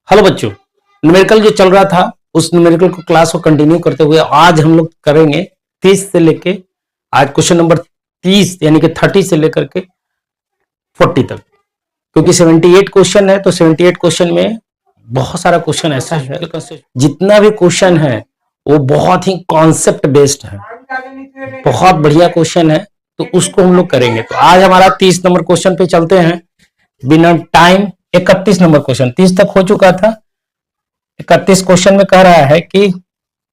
Hello बच्चों, numerical जो चल रहा था उस न्यूमेरिकल को क्लास को कंटिन्यू करते हुए आज हम लोग करेंगे 30 से लेके आज क्वेश्चन नंबर 30 यानी कि 30 से लेकर के 40 तक, क्योंकि 78 क्वेश्चन है तो 78 क्वेश्चन में बहुत सारा क्वेश्चन ऐसा है, जितना भी क्वेश्चन है वो बहुत ही कॉन्सेप्ट बेस्ड है, बहुत बढ़िया क्वेश्चन है, तो उसको हम लोग करेंगे। तो आज हमारा 30 नंबर क्वेश्चन पे चलते हैं बिना टाइम। 31 नंबर क्वेश्चन 30 तक हो चुका था। 31 क्वेश्चन में कह रहा है कि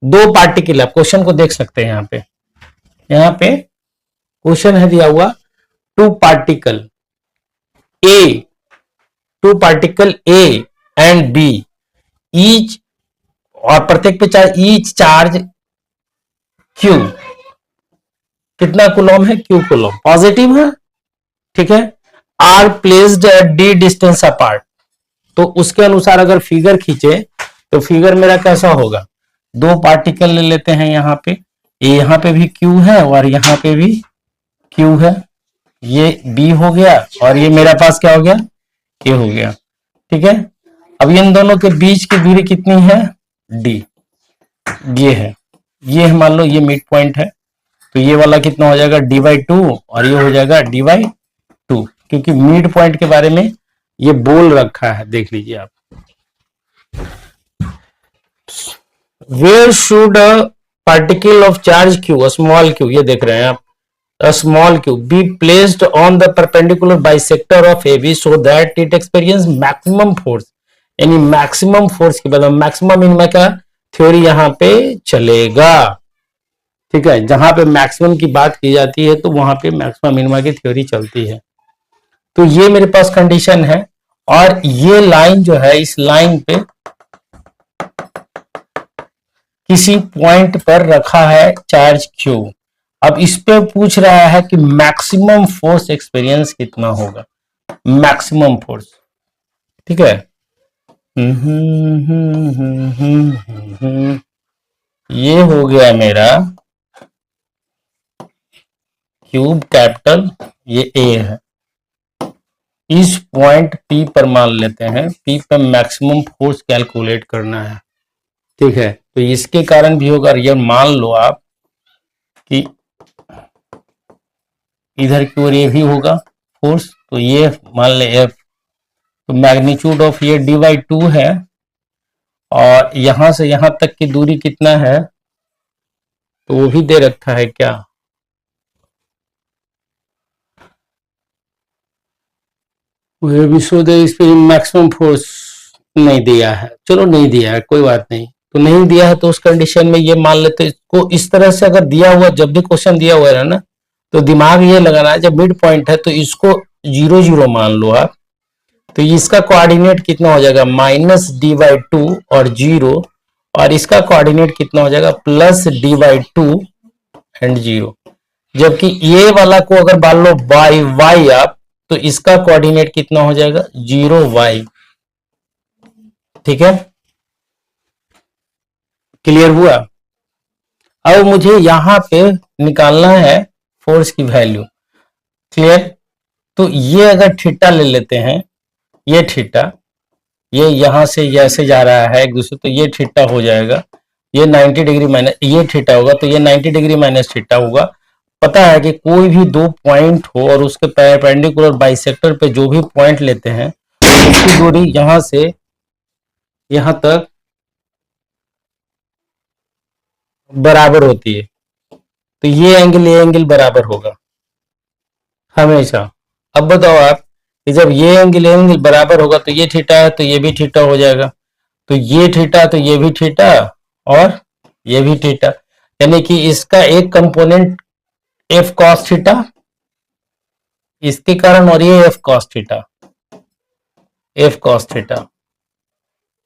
दो पार्टिकल, आप क्वेश्चन को देख सकते हैं यहाँ पे क्वेश्चन है दिया हुआ two particle A and B each, और प्रत्येक पे ईच चार्ज क्यू, कितना कूलम है, क्यू कूलम, पॉजिटिव है, ठीक है, are placed at d distance apart. तो उसके अनुसार अगर फिगर खींचे तो फिगर मेरा कैसा होगा, दो पार्टिकल ले लेते हैं यहाँ पे, यहाँ पे भी क्यू है और यहाँ पे भी क्यू है, ये बी हो गया और ये मेरा पास क्या हो गया, के हो गया, ठीक है। अब इन दोनों के बीच की दूरी कितनी है, डी, ये है, ये मान लो ये मिड पॉइंट है, तो ये वाला कितना हो जाएगा, dy2 और ये हो जाएगा dy2, क्योंकि मिड पॉइंट के बारे में ये बोल रखा है, देख लीजिए आप। Where should a particle of charge q, small q, ये देख रहे हैं आप, a small q be placed on the perpendicular bisector of AB so that it experience maximum force, यानी मैक्सिमम फोर्स की बात, मैक्सिमम मिनिमम का थ्योरी यहां पे चलेगा, ठीक है। जहां पे मैक्सिमम की बात की जाती है तो वहां पे मैक्सिमम मिनिमम की थ्योरी चलती है। तो ये मेरे पास कंडीशन है और ये लाइन जो है, इस लाइन पे किसी पॉइंट पर रखा है चार्ज क्यू। अब इस पे पूछ रहा है कि मैक्सिमम फोर्स एक्सपीरियंस कितना होगा, मैक्सिमम फोर्स, ठीक है। ये हो गया मेरा क्यूब कैपिटल, ये ए है, इस पॉइंट पी पर मान लेते हैं, पी पर मैक्सिमम फोर्स कैलकुलेट करना है, ठीक है। तो इसके कारण भी होगा, ये मान लो आप कि इधर की ओर ये भी होगा फोर्स, तो ये मान ले एफ, तो मैग्नीट्यूड ऑफ ये dy2 है और यहां से यहां तक की दूरी कितना है, तो वो भी दे रखा है क्या, इस पे मैक्सिमम फोर्स नहीं दिया है, चलो नहीं दिया है कोई बात नहीं, तो नहीं दिया है तो उस कंडीशन में ये मान लेते, इसको इस तरह से अगर दिया हुआ, जब भी क्वेश्चन दिया हुआ है ना, तो दिमाग ये लगाना है, जब मिड पॉइंट है तो इसको 0 0 मान लो आप, तो इसका कोऑर्डिनेट कितना हो जाएगा, -dy2 और 0, और इसका कोऑर्डिनेट कितना हो जाएगा, +dy2 एंड 0। जबकि ये वाला को अगर मान लो y आप, तो इसका कोऑर्डिनेट कितना हो जाएगा, 0y, ठीक है, क्लियर हुआ। अब मुझे यहां पे निकालना है फोर्स की वैल्यू, क्लियर। तो ये अगर थीटा ले लेते हैं, ये थीटा, ये यहां से ऐसे जा रहा है एक दूसरे, तो ये थीटा हो जाएगा, ये 90 डिग्री माइनस, ये थीटा होगा, तो ये 90 डिग्री माइनस थीटा होगा। पता है कि कोई भी दो पॉइंट हो और उसके परपेंडिकुलर बाइसेक्टर पे जो भी पॉइंट लेते हैं उसकी दूरी यहां से यहां तक बराबर होती है, तो ये एंगल बराबर होगा हमेशा। अब बताओ आप कि जब ये एंगल बराबर होगा तो ये थीटा है तो ये भी थीटा हो जाएगा, तो ये थीटा तो ये भी थीटा और ये भी थीटा, यानी कि इसका एक कंपोनेंट एफ कॉस थीटा इसके कारण, और ये एफ कॉस थीटा,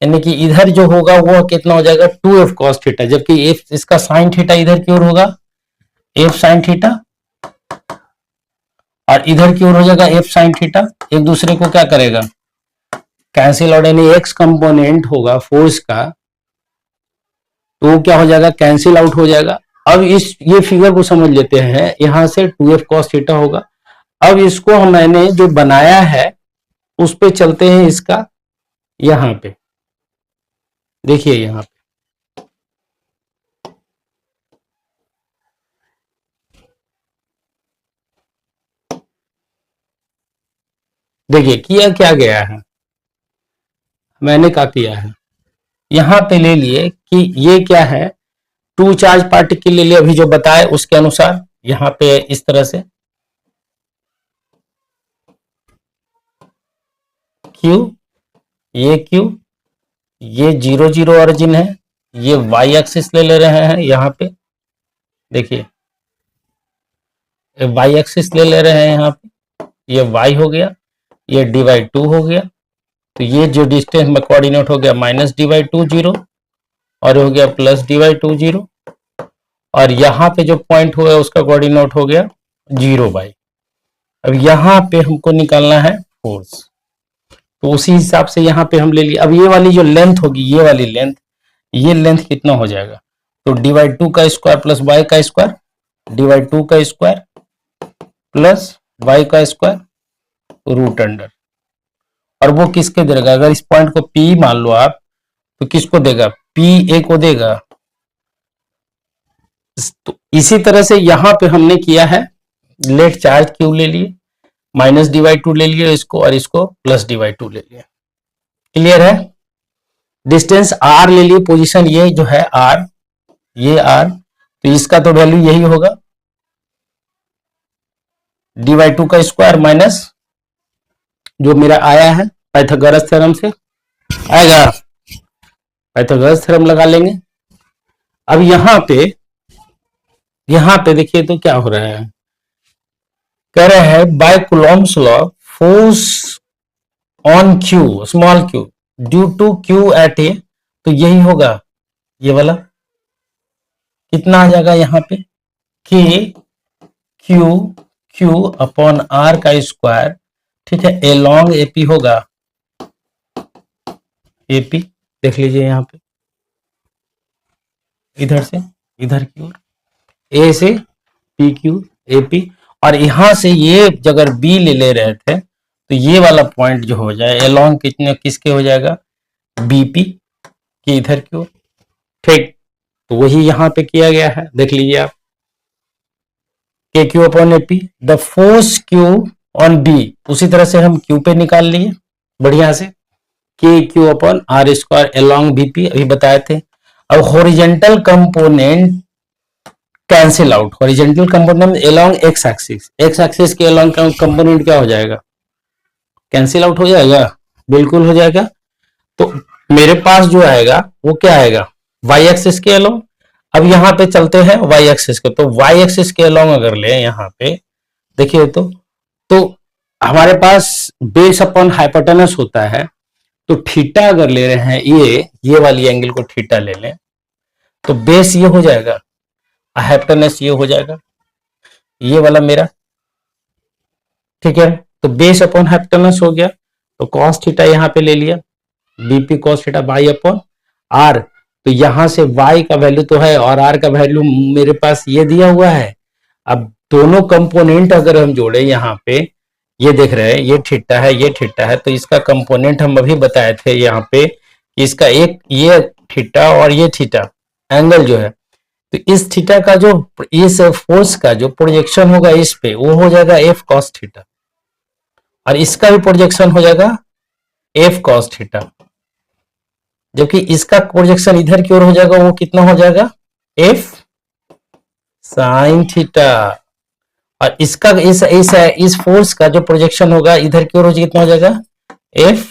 यानी कि इधर जो होगा वो कितना हो जाएगा, 2f कॉस थीटा, जबकि एफ इसका साइन थीटा इधर की ओर होगा, एफ साइन थीटा, और इधर की ओर हो जाएगा एफ साइन थीटा, एक दूसरे को क्या करेगा, कैंसिल आउट, यानी एक्स कंपोनेंट होगा फोर्स का, तो क्या हो जाएगा, कैंसिल आउट हो जाएगा। अब ये फिगर को समझ लेते हैं, यहां से 2f cos थीटा होगा। अब इसको मैंने जो बनाया है उस पे चलते हैं, इसका यहां पे देखिए यहाँ पे देखिए किया क्या गया है, मैंने क्या किया है, यहाँ पे ले लिए कि ये क्या है, टू चार्ज पार्टिकल ले लिए अभी जो बताए उसके अनुसार, यहाँ पे इस तरह से Q, ये Q, ये 0 0 ऑरिजिन है, ये y एक्सिस ले रहे हैं यहाँ पे, देखिए y एक्सिस ले रहे हैं यहाँ पे, ये y हो गया, ये dy2 हो गया, तो ये जो डिस्टेंस में कोऑर्डिनेट हो गया -dy2 0 और हो गया +dy2 0, और यहाँ पे जो पॉइंट हुआ उसका कोऑर्डिनेट हो गया 0 बाई। अब यहाँ पे हमको निकालना है फोर्स, तो उसी हिसाब से यहाँ पे हम ले लिए। अब ये वाली जो लेंथ होगी, ये वाली लेंथ, ये लेंथ कितना हो जाएगा, तो dy2 का स्क्वायर प्लस y का स्क्वायर, dy2 का स्क्वायर प्लस y का स्क्वायर रूट अंडर, और वो किसके देगा, अगर इस पॉइंट को P मान लो आप, तो किसको देगा, PA को देगा। तो इसी तरह से यहां पे हमने किया है, लेट चार्ज Q ले लिए, -dy2 ले लिए इसको, और इसको +dy2 ले लिया। क्लियर है। डिस्टेंस r ले लिए, पोजीशन ये जो है r, ये r, तो इसका तो वैल्यू यही होगा, dy2 का स्क्वायर माइनस जो मेरा आया है पाइथागोरस थ्योरम से आएगा, पाइथागोरस थ्योरम लगा लेंगे। अब यहां पे देखिए तो क्या हो रहा है, कह रहे हैं by Coulomb's law force on Q small q due to Q at A, तो यही होगा ये वाला, कितना आ जाएगा यहाँ पे, K Q अपॉन R का स्क्वायर, ठीक है, ए लॉन्ग AP होगा, AP देख लीजिए यहाँ पे, इधर से इधर की ओर, A से PQ AP, और यहां से ये अगर B ले रहे थे तो ये वाला पॉइंट जो हो जाए एलॉन्ग कितने किसके हो जाएगा, BP की इधर की ओर, ठीक। तो वही यहां पे किया गया है, देख लीजिए आप, KQ upon AP, the force Q on B, उसी तरह से हम Q पे निकाल लिए बढ़िया से, KQ upon R square along BP अभी बताए थे। अब horizontal component cancel out, horizontal component along x axis, x axis के एलॉन्ग कंपोनेंट क्या हो जाएगा, कैंसिल आउट हो जाएगा, बिल्कुल हो जाएगा। तो मेरे पास जो आएगा वो क्या आएगा, वाई एक्सिस के एलॉन्ग। अब यहां पे चलते हैं वाई एक्सिस के, तो वाई एक्सिस के एलॉन्ग अगर ले यहां पे देखिए तो हमारे पास बेस अपॉन हाइपोटेनस होता है, तो थीटा अगर ले रहे हैं ये वाली एंगल को थीटा ले लें, तो बेस ये हो जाएगा, हाइपोटेनस ये हो जाएगा, ये वाला मेरा, ठीक है। तो बेस अपॉन हाइपोटेनस हो गया, तो कॉस थीटा यहां पे ले लिया, BP cos theta by upon r, तो यहां से y का वैल्यू तो है और r का वैल्यू मेरे पास ये दिया हुआ है। अब दोनों कंपोनेंट अगर हम जोड़े यहाँ पे, ये देख रहे हैं ये थीटा है ये थीटा है, तो इसका कंपोनेंट हम अभी बताए थे यहाँ पे, इसका एक ये थीटा और ये थीटा एंगल जो है, तो इस थीटा का जो इस फोर्स का जो प्रोजेक्शन होगा इस पे, वो हो जाएगा एफ कॉस थीटा, और इसका भी प्रोजेक्शन हो जाएगा एफ कॉस थीटा, जबकि इसका प्रोजेक्शन इधर की ओर हो जाएगा, वो कितना हो जाएगा, एफ साइन थीटा, और इसका इस फोर्स का जो प्रोजेक्शन होगा इधर की ओर कितना हो जाएगा, एफ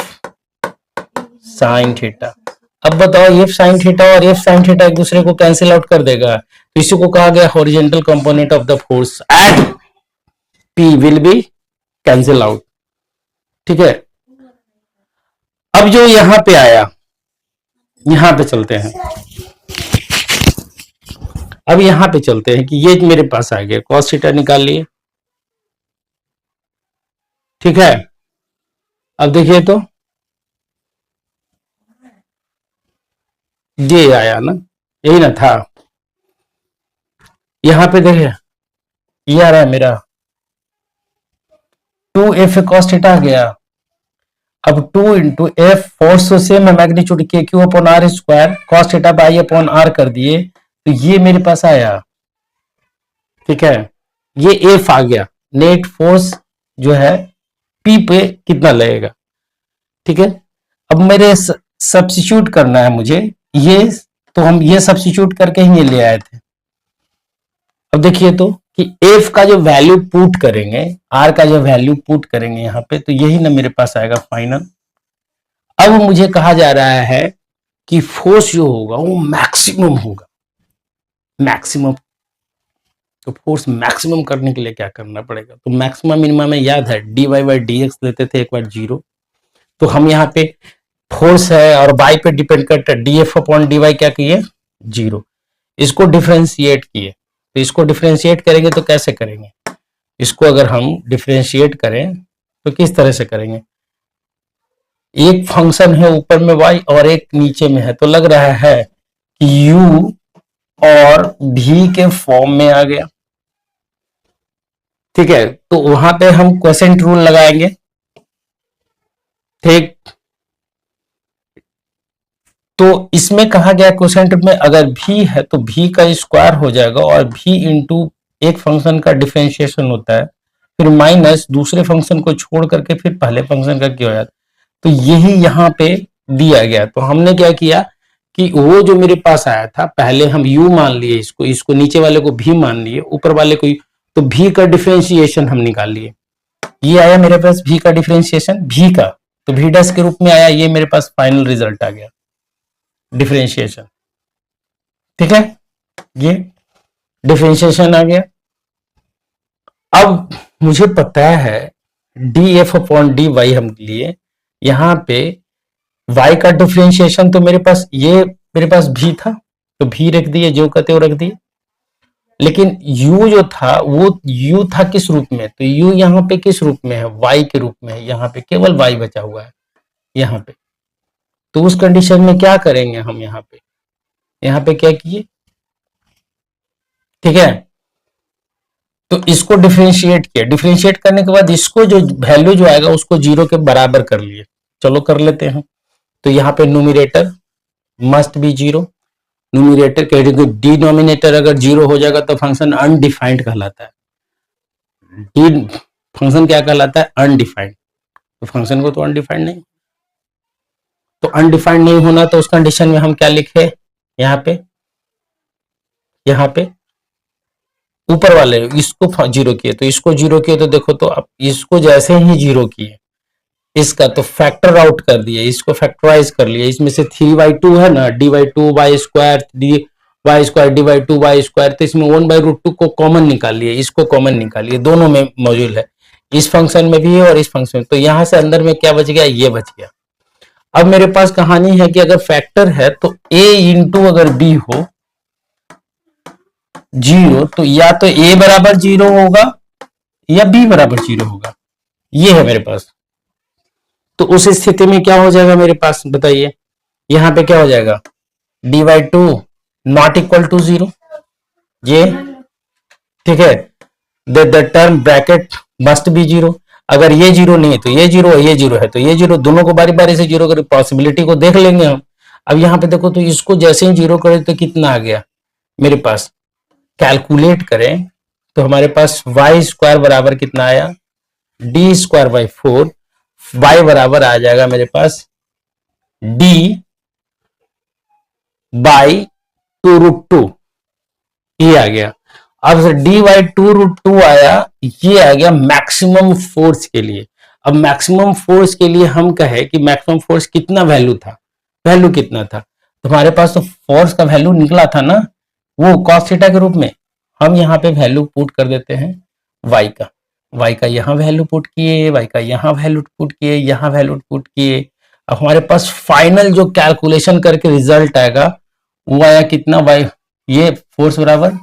साइन थीटा। अब बताओ एफ साइन थीटा और एफ साइन थीटा एक दूसरे को कैंसिल आउट कर देगा, तो इसी को कहा गया horizontal component of the force at P will be cancel out, ठीक है। अब जो यहां पे आया, यहां पे चलते हैं, अब यहां पे चलते हैं कि ये मेरे पास आ गया, कॉस थीटा निकाल लिए, ठीक है। अब देखिए तो ये आया ना, यही ना था, यहां पे देखिए ये आ रहा है मेरा 2f cos थीटा आ गया। अब 2 इंटू एफ फोर्स तो सेम है, मैग्नीट्यूड के q upon r square cos theta by upon r कर दिए, तो ये मेरे पास आया। ठीक है, ये एफ आ गया, नेट फोर्स जो है पी पे कितना लगेगा। ठीक है, अब मेरे सब्स्टिट्यूट करना है मुझे ये, तो हम ये सब्स्टिट्यूट करके ही ये ले आए थे। अब देखिए तो कि एफ का जो वैल्यू पुट करेंगे, आर का जो वैल्यू पुट करेंगे यहाँ पे, तो यही ना मेरे पास आएगा फाइनल। अब मुझे कहा जा रहा है कि फोर्स जो होगा वो मैक्सिमम होगा, मैक्सिमम। तो फोर्स मैक्सिमम करने के लिए क्या करना पड़ेगा, तो मैक्सिमम मिनिमम में याद है d y by d x लेते थे एक बार 0, तो हम यहाँ पे फोर्स है और वाई पे डिपेंड करता है, d F upon d y क्या किए 0, इसको डिफ्रेंशिएट किए। तो इसको डिफ्रेंशिएट करेंगे तो कैसे करेंगे, इसको अगर हम डिफ्रेंशिएट करें तो किस तरह से करेंगे, एक फंक्शन है ऊपर में y और एक नीचे में है, तो लग रहा है कि u और v के फॉर्म में आ गया। ठीक है, तो वहां पे हम क्वोशेंट रूल लगाएंगे। ठीक, तो इसमें कहा गया क्वोशेंट में अगर v है तो v का स्क्वायर हो जाएगा, और v इंटू एक फंक्शन का डिफरेंशिएशन होता है, फिर माइनस दूसरे फंक्शन को छोड़ करके फिर पहले फंक्शन का क्या हो जाता है, तो यही यहाँ पे दिया गया। तो हमने क्या किया कि वो जो मेरे पास आया था, पहले हम u मान लिए, इसको इसको नीचे वाले को v मान लिए, ऊपर वाले को, तो v का डिफरेंशिएशन हम निकाल लिए। ये आया मेरे पास v का डिफरेंशिएशन, v का तो v डैश के रूप में आया, ये मेरे पास फाइनल रिजल्ट आ गया डिफरेंशिएशन। ठीक है, ये डिफरेंशिएशन आ गया। अब मुझे पता है d F upon d y हम लिए, यहां पे y का डिफरेंशिएशन तो मेरे पास ये मेरे पास भी था, तो भी रख दिए, जो कहते हो रख दिए। लेकिन u जो था वो u था किस रूप में, तो u यहाँ पे किस रूप में है, y के रूप में है, यहाँ पे केवल y बचा हुआ है यहाँ पे। तो उस कंडीशन में क्या करेंगे हम, यहाँ पे क्या किए। ठीक है, तो इसको डिफरेंशिएट किया, डिफरेंशिएट करने के बाद इसको जो वैल्यू जो आएगा उसको 0 के बराबर कर लिए। चलो कर लेते हैं, तो यहाँ पे न्यूमरेटर मस्ट बी 0, न्यूमरेटर के डिनोमिनेटर अगर 0 हो जाएगा तो फंक्शन अनडिफाइंड कहलाता है। डी फंक्शन क्या कहलाता है, अनडिफाइंड। तो फंक्शन को तो अनडिफाइंड नहीं, तो अनडिफाइंड नहीं होना, तो उस कंडीशन में हम क्या लिखे, यहाँ पे ऊपर वाले इसको 0 किए, तो इसको 0 किए, तो देखो तो अब इसको जैसे ही 0 किए, इसका तो फैक्टर आउट कर दिए, इसको फैक्टराइज कर लिया, इसमें से 3/2 है ना, dy2 y square d y square dy2 y square, तो इसमें 1/√2 को कॉमन निकाल लिए, इसको कॉमन निकालिए, दोनों में मौजूद है, इस फंक्शन में भी है और इस फंक्शन में। तो यहां से अंदर में क्या बच गया, ये बच गया। अब मेरे पास कहानी है कि अगर फैक्टर है तो a इंटू अगर b हो 0, तो या तो a बराबर 0 होगा या b बराबर 0 होगा, ये है मेरे पास। तो उस स्थिति में क्या हो जाएगा मेरे पास, बताइए, यहां पे क्या हो जाएगा, dy2 नॉट इक्वल टू 0, ये ठीक है, the term bracket must be 0। अगर ये 0 नहीं है तो ये 0, ये 0 है तो ये 0, दोनों को बारी बारी से 0 कर पॉसिबिलिटी को देख लेंगे हम। अब यहाँ पे देखो, तो इसको जैसे ही 0 करें तो कितना आ गया मेरे पास, कैलकुलेट करें तो हमारे पास वाई स्क्वायर बराबर कितना आया, डी स्क्वायर बाई 4, वाई बराबर आ जाएगा मेरे पास डी बाई 2√2, ये आ गया। अब डी बाई 2√2 आया, ये आ गया मैक्सिमम फोर्स के लिए। अब मैक्सिमम फोर्स के लिए हम कहे कि मैक्सिमम फोर्स कितना वैल्यू था, वैल्यू कितना था, तो हमारे पास तो फोर्स का वैल्यू निकला था ना, वो कॉस थीटा के रूप में। हम यहाँ पे वैल्यू पुट कर देते हैं वाई का यहाँ वैल्यू पुट किए, वाई का यहाँ वैल्यू पुट किए, यहाँ वैल्यू पुट किए। अब हमारे पास फाइनल जो कैलकुलेशन करके रिजल्ट आएगा वो आया कितना, वाई ये फोर्स बराबर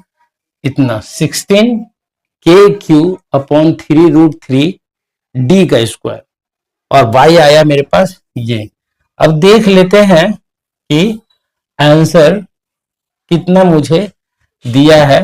इतना 16 के क्यू अपॉन 3√3 डी का स्क्वायर, और वाई आया मेरे पास ये। अब देख लेते हैं कि आंसर कितना मुझे दिया है।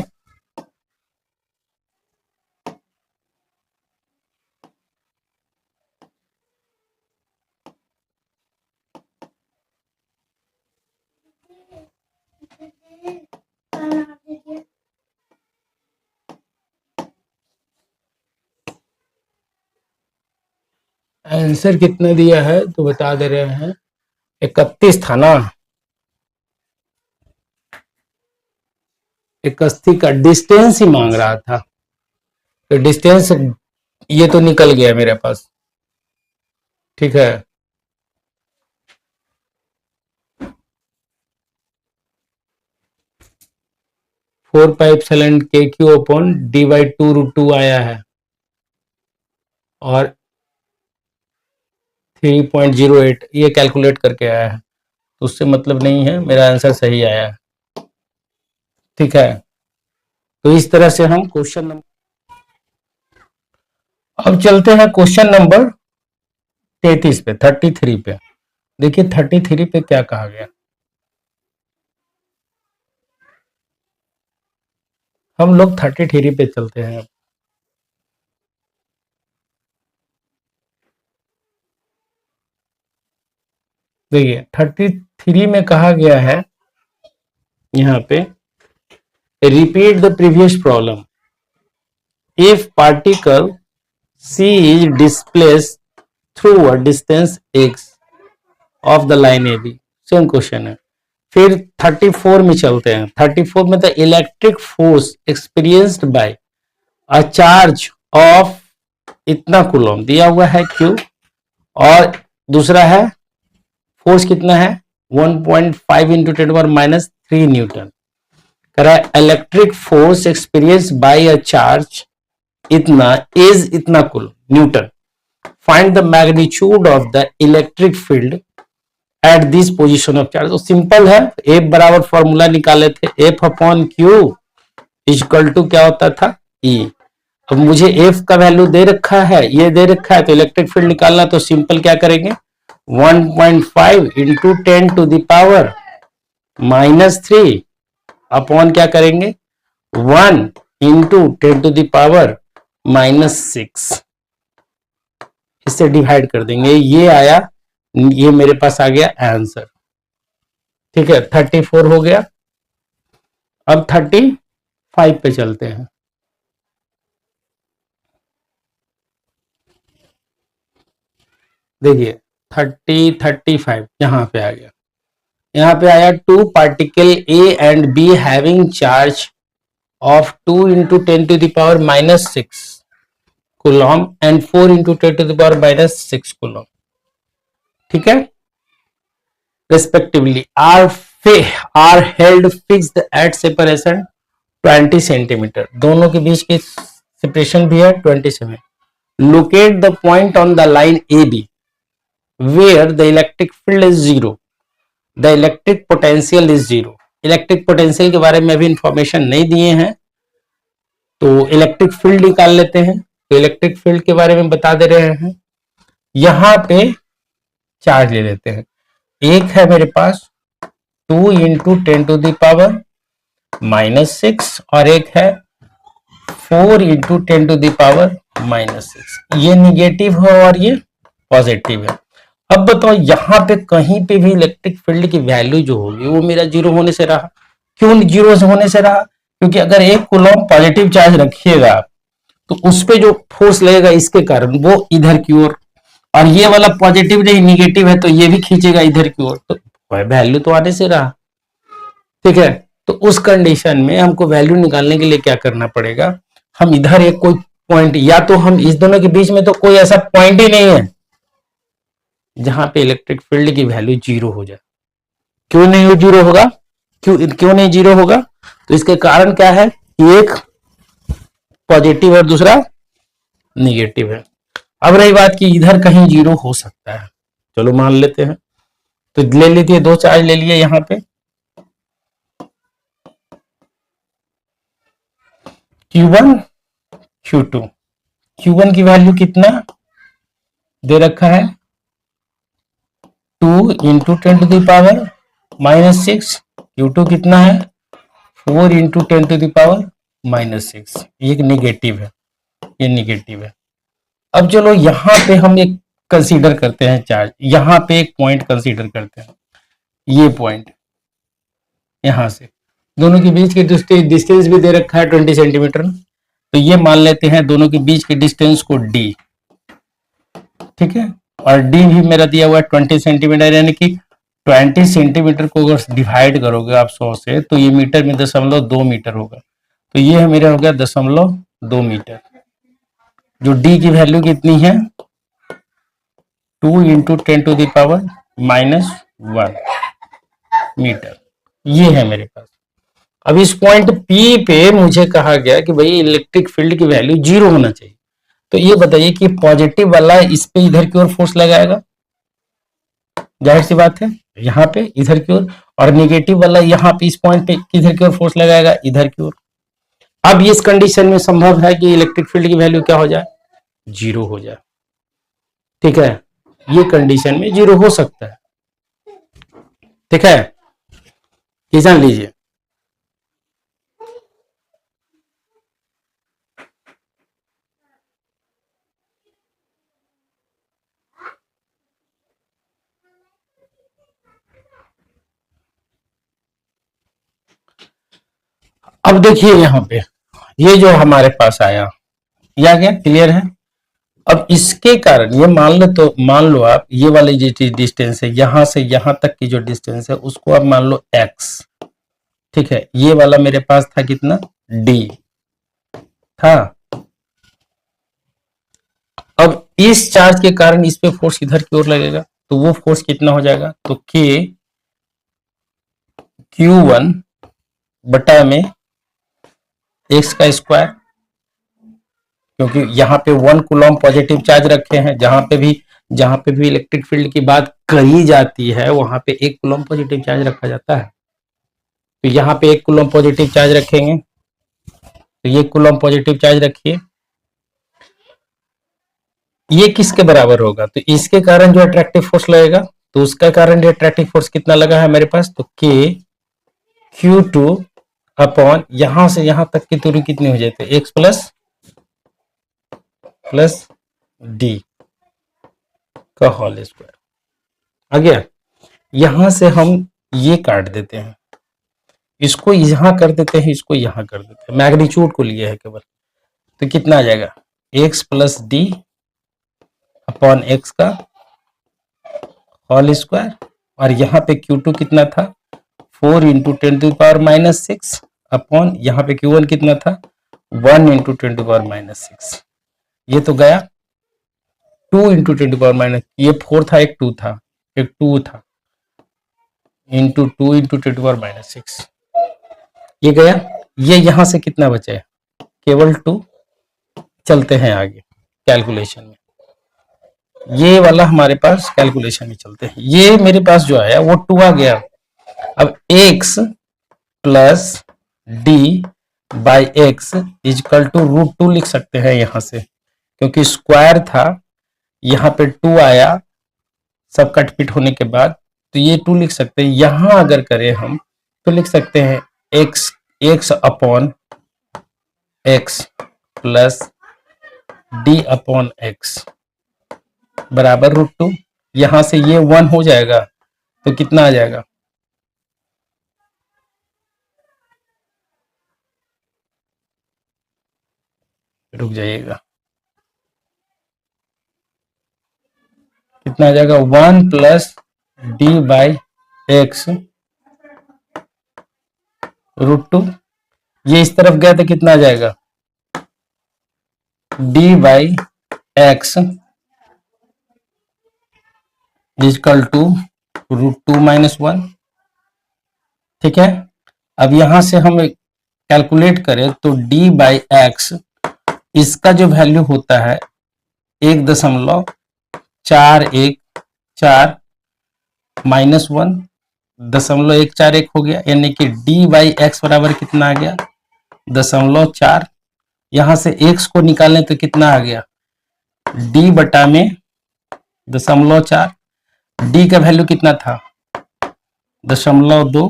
आंसर कितना दिया है तो बता दे रहे हैं, 31 था ना, 31 का डिस्टेंस ही मांग रहा था, तो डिस्टेंस ये तो निकल गया मेरे पास, ठीक है। फोर पाइप सेलेंट के क्यू अपॉन डी बाई 2√2 आया है और 3.08 ये कैलकुलेट करके आया है, तो उससे मतलब नहीं है, मेरा आंसर सही आया है, ठीक है। तो इस तरह से हम क्वेश्चन नंबर, अब चलते हैं क्वेश्चन नंबर 33 पे, 33 पे। देखिए 33 पे क्या कहा गया, हम लोग 33 पे चलते हैं। देखिए 33 में कहा गया है यहाँ पे, repeat the previous problem if particle C is displaced through a distance x of the line AB, same question है। फिर 34 में चलते हैं, 34 में the electric force experienced bye a charge of इतना कूलम दिया हुआ है Q, और दूसरा है फोर्स कितना है 1.5 इंटू 10⁻³ न्यूटन। कह रहा है electric force experience by a charge इतना इज इतना coulomb newton, find the magnitude of the electric field at this position of charge. तो सिंपल है, एफ बराबर फॉर्मूला निकाले थे, F upon q equal to क्या होता था ई। अब मुझे एफ का वैल्यू दे रखा है, ये दे रखा है, तो इलेक्ट्रिक फील्ड निकालना, तो सिंपल क्या करेंगे 1.5 इंटू 10⁻³ अपॉन क्या करेंगे 1 इंटू 10⁻⁻6, इससे डिवाइड कर देंगे, ये आया, ये मेरे पास आ गया आंसर, ठीक है। 34 हो गया। अब 35 पे चलते हैं। देखिए 35 यहां पे आ गया, यहां पे आया two particle A and B having charge of 2 into 10⁻⁻6 coulomb and 4 into 10⁻⁻6 coulomb, ठीक है, respectively are held fixed at separation 20 centimetre, दोनों के बीच की सेपरेशन भी है 20 सेमी। Locate the point on the line AB where the electric field is 0, the electric potential is 0। Electric potential के बारे में अभी इंफॉर्मेशन नहीं दिए हैं, तो इलेक्ट्रिक फील्ड निकाल लेते हैं। तो इलेक्ट्रिक फील्ड के बारे में बता दे रहे हैं, यहां पे चार्ज ले लेते हैं, एक है मेरे पास 2 इंटू 10⁻⁻6 और एक है 4 इंटू 10⁻⁻6, ये निगेटिव है और ये पॉजिटिव है। अब बताओ यहाँ पे कहीं पे भी इलेक्ट्रिक फील्ड की वैल्यू जो होगी वो मेरा जीरो होने से रहा। क्यों जीरो होने से रहा? क्योंकि अगर एक कूलम पॉजिटिव चार्ज रखिएगा तो उस पे जो फोर्स लगेगा इसके कारण वो इधर की ओर, और ये वाला पॉजिटिव नहीं निगेटिव है तो ये भी खींचेगा इधर की ओर, तो वैल्यू तो आने से रहा, ठीक है। तो उस कंडीशन में हमको वैल्यू निकालने के लिए क्या करना पड़ेगा, हम इधर एक कोई पॉइंट, या तो हम इस दोनों के बीच में तो कोई ऐसा पॉइंट ही नहीं है जहां पे इलेक्ट्रिक फील्ड की वैल्यू जीरो हो जाए। क्यों नहीं जीरो होगा, क्यों नहीं जीरो होगा? तो इसके कारण क्या है कि एक पॉजिटिव और दूसरा निगेटिव है। अब रही बात कि इधर कहीं जीरो हो सकता है, चलो मान लेते हैं, तो ले लीजिए, दो चार्ज ले लिए यहां पे, Q1 Q2। Q1 की वैल्यू कितना दे रखा है 2 इंटू 10⁻⁻6, Q2 कितना है 4 इंटू 10⁻⁻6, ये निगेटिव है, ये निगेटिव है। अब चलो यहां पे हम एक कंसीडर करते हैं चार्ज, यहां पे एक पॉइंट कंसीडर करते हैं, ये पॉइंट यहां से दोनों के बीच की डिस्टेंस भी दे रखा है 20 सेंटीमीटर, तो ये मान लेते हैं दोनों के बीच के डिस्टेंस को d, ठीक है। और डी भी मेरा दिया हुआ है 20 सेंटीमीटर, यानी कि 20 सेंटीमीटर को अगर डिवाइड करोगे आप 100 से तो ये मीटर में 0.2 मीटर होगा। तो ये है मेरा हो गया 0.2 मीटर। जो डी की वैल्यू कितनी है 2 इंटू 10⁻⁻1 मीटर, ये है मेरे पास। अब इस पॉइंट पी पे मुझे कहा गया कि भाई इलेक्ट्रिक फील्ड की वैल्यू 0 होना चाहिए। तो ये बताइए कि पॉजिटिव वाला इस पे इधर की ओर फोर्स लगाएगा, जाहिर सी बात है यहाँ पे इधर की ओर, और निगेटिव वाला यहाँ पे इस पॉइंट पे किधर की ओर फोर्स लगाएगा, इधर की ओर। अब इस कंडीशन में संभव है कि इलेक्ट्रिक फील्ड की वैल्यू क्या हो जाए, 0 हो जाए। ठीक है, ये कंडीशन में 0 हो सकता है। ठीक है, ये जान लीजिए। अब देखिए यहाँ पे ये जो हमारे पास आया, ये आ गया, क्लियर है। अब इसके कारण ये मान लो आप ये वाली जो डिस्टेंस है यहां से यहां तक की जो डिस्टेंस है उसको आप मान लो x। ठीक है, ये वाला मेरे पास था कितना d था। अब इस चार्ज के कारण इस पे फोर्स इधर की ओर लगेगा, तो वो फोर्स कितना हो जाएगा, तो k q1 बटा में x का स्क्वायर, क्योंकि यहाँ पे 1 कूलम पॉजिटिव चार्ज रखे हैं। जहां पे भी इलेक्ट्रिक फील्ड की बात करी जाती है वहां पे 1 कूलम पॉजिटिव चार्ज रखा जाता है। तो यहाँ पे 1 कूलम पॉजिटिव चार्ज रखेंगे, तो ये कूलम पॉजिटिव चार्ज रखिए। ये किसके बराबर होगा, तो इसके कारण जो अट्रैक्टिव फोर्स लगेगा, तो उसका कारण अट्रैक्टिव फोर्स कितना लगा है मेरे पास, तो k q2 अपॉन यहां से यहां तक की दूरी कितनी हो जाती है, x प्लस d का होल स्क्वायर। आ गया। यहां से हम ये काट देते हैं, इसको यहां कर देते हैं, इसको यहां कर देते हैं, मैग्नीट्यूड को लिए है केवल। तो कितना आ जाएगा, x plus D upon x का होल स्क्वायर, और यहाँ पे Q2 कितना था 4 इंटू 10⁻⁻6 अपॉन यहाँ पे Q1 कितना था 1 इंटू 10⁻⁻6। ये तो गया 2 इंटू 10⁻⁻, ये 4 था, एक 2 था, एक 2 था, इंटू 2 इंटू 10⁻⁻6, ये गया। ये यहां से कितना बचा है, केवल 2। चलते हैं आगे कैलकुलेशन में, ये वाला हमारे पास कैलकुलेशन में चलते हैं। ये मेरे पास जो आया वो 2 आ गया। अब x plus d by x equal to √2 लिख सकते हैं यहां से, क्योंकि स्क्वायर था, यहाँ पे 2 आया सब कट पिट होने के बाद, तो ये 2 लिख सकते हैं। यहां अगर करें हम तो लिख सकते हैं x upon x plus D upon x बराबर √2। यहां से ये 1 हो जाएगा, तो कितना आ जाएगा, रुक जाइएगा, कितना आ जाएगा 1 प्लस डी बाई एक्स √2। ये इस तरफ गया तो कितना आ जाएगा, d by x equal to √2 minus 1। ठीक है, अब यहां से हम कैलकुलेट करें तो d बाई एक्स, इसका जो वैल्यू होता है 1.414 माइनस 1 0.141 हो गया, यानी कि d बाई एक्स बराबर कितना आ गया 0.4। यहां से x को निकालें तो कितना आ गया, d बटा में 0.4, d का वैल्यू कितना था 0.2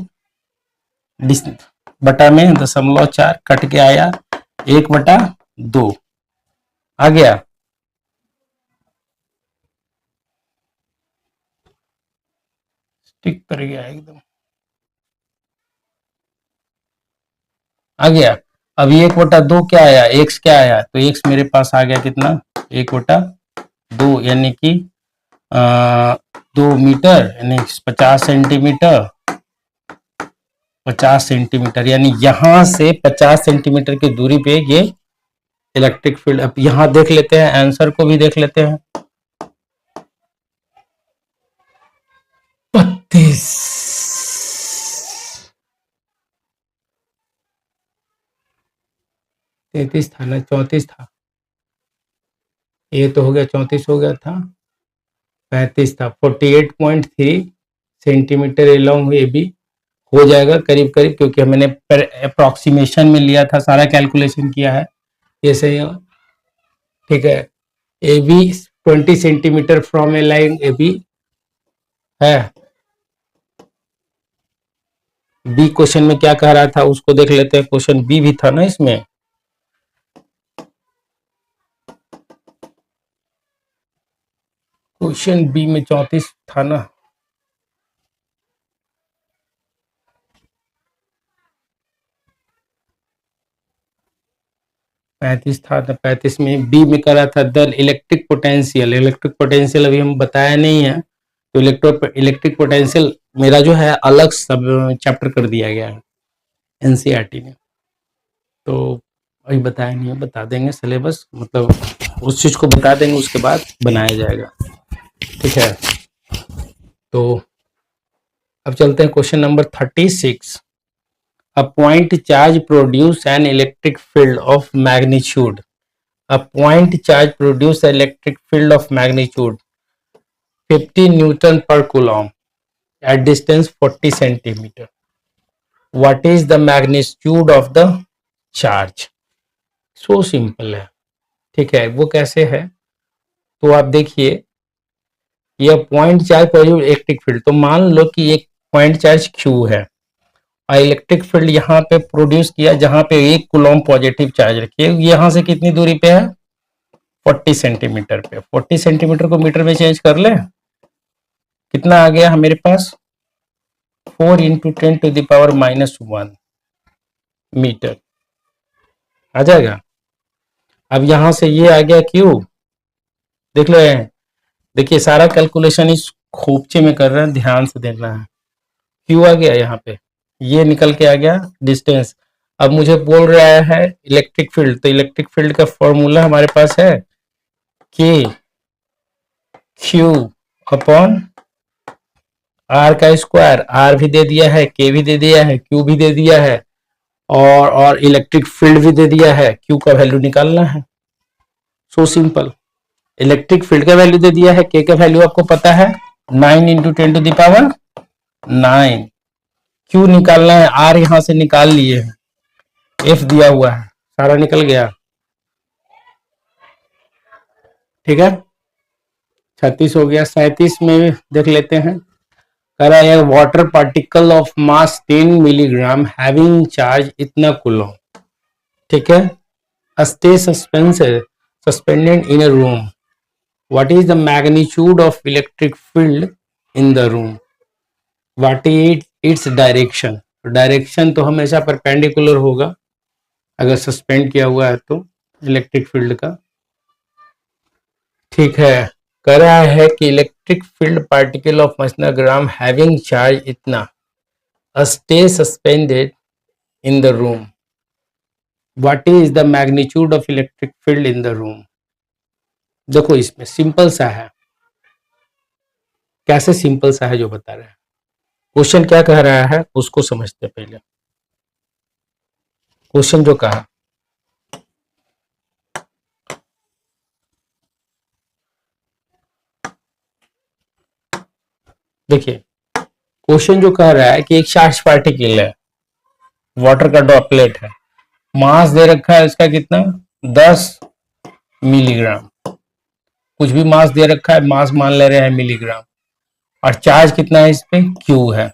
बटा में 0.4 कट के आया 1/2 आ गया। टिक कर गया एकदम, आ गया। अब 1/2 क्या आया, x क्या आया, तो x मेरे पास आ गया कितना 1/2, यानी कि 2 मीटर यानी 50 सेंटीमीटर, 50 सेंटीमीटर यानी यहां से 50 सेंटीमीटर की दूरी पे ये इलेक्ट्रिक फील्ड। अब यहां देख लेते हैं, आंसर को भी देख लेते हैं। 32, 33 था ना, 34 था, ये तो हो गया 34 हो गया था, 35 था, 48.3 सेंटीमीटर एलॉन्ग ये भी हो जाएगा करीब करीब, क्योंकि मैंने अप्रोक्सीमेशन में लिया था, सारा कैलकुलेशन किया है, ये सही है। ठीक है, A B 20 centimetre from A line A B है। बी क्वेश्चन में क्या कह रहा था उसको देख लेते हैं, क्वेश्चन बी भी था ना इसमें। क्वेश्चन बी में 34 था ना, पैंतीस था, तो 35 में बी में करा था the electric potential. Electric potential अभी हम बताया नहीं है, तो इलेक्ट्रिक पोटेंशियल मेरा जो है अलग सब चैप्टर कर दिया गया है एनसीईआरटी ने, तो अभी बताया नहीं है, बता देंगे सिलेबस, मतलब उस चीज को बता देंगे, उसके बाद बनाया जाएगा। ठीक है, तो अब चलते हैं question number 36। A point charge produce an electric field of magnitude. A point charge produce an electric field of magnitude 50 Newton per Coulomb at distance 40 centimeter. What is the magnitude of the charge? So simple है। ठीक है, वो कैसे है, तो आप देखिए, यह point charge produce electric field, तो मान लो कि एक पॉइंट चार्ज Q है और इलेक्ट्रिक फील्ड यहाँ पे प्रोड्यूस किया, जहां पे 1 कूलॉम पॉजिटिव चार्ज रखिए, यहां से कितनी दूरी पे है, 40 सेंटीमीटर पे। 40 सेंटीमीटर को मीटर में चेंज कर ले, कितना आ गया हमारे पास, 4 इंटू 10⁻⁻1 मीटर आ जाएगा। अब यहां से ये आ गया क्यू, देख लो, देखिए सारा कैलकुलेशन इस खोपचे में कर रहे हैं, ध्यान से देखना है। क्यू आ गया यहाँ पे, ये निकल के आ गया डिस्टेंस। अब मुझे बोल रहा है इलेक्ट्रिक फील्ड, तो इलेक्ट्रिक फील्ड का फॉर्मूला हमारे पास है के क्यू अपॉन आर का स्क्वायर, आर भी दे दिया है, के भी दे दिया है, क्यू भी दे दिया है, और इलेक्ट्रिक फील्ड भी दे दिया है, क्यू का वैल्यू निकालना है। सो सिंपल, इलेक्ट्रिक फील्ड का वैल्यू दे दिया है, के का वैल्यू आपको पता है 9 इंटू 10⁻9, क्यू निकालना है, आर यहां से निकाल लिए हैं, एफ दिया हुआ है, सारा निकल गया। ठीक है, 36 हो गया। 37 में देख लेते हैं, कह रहा है water particle of mass 10 milligram having charge इतना कूलॉम, ठीक है, stay suspended in a room, what is the magnitude of electric field in the room, what is its direction. Direction तो हमेशा परपेंडिकुलर होगा अगर सस्पेंड किया हुआ है तो इलेक्ट्रिक फील्ड का। ठीक है, कह रहा है कि electric field particle of gram having charge इतना stay suspended in the room, what is the magnitude of electric field in the room. देखो इसमें सिंपल सा है, कैसे सिंपल सा है जो बता रहे हैं, क्वेश्चन क्या कह रहा है उसको समझते पहले। क्वेश्चन जो कहा, देखिए क्वेश्चन जो कह रहा है कि एक चार्ज पार्टिकल है, वाटर का ड्रॉपलेट है, मास दे रखा है इसका कितना 10 मिलीग्राम, कुछ भी मास दे रखा है, मास मान ले रहे हैं मिलीग्राम, और चार्ज कितना है इस पे क्यू है,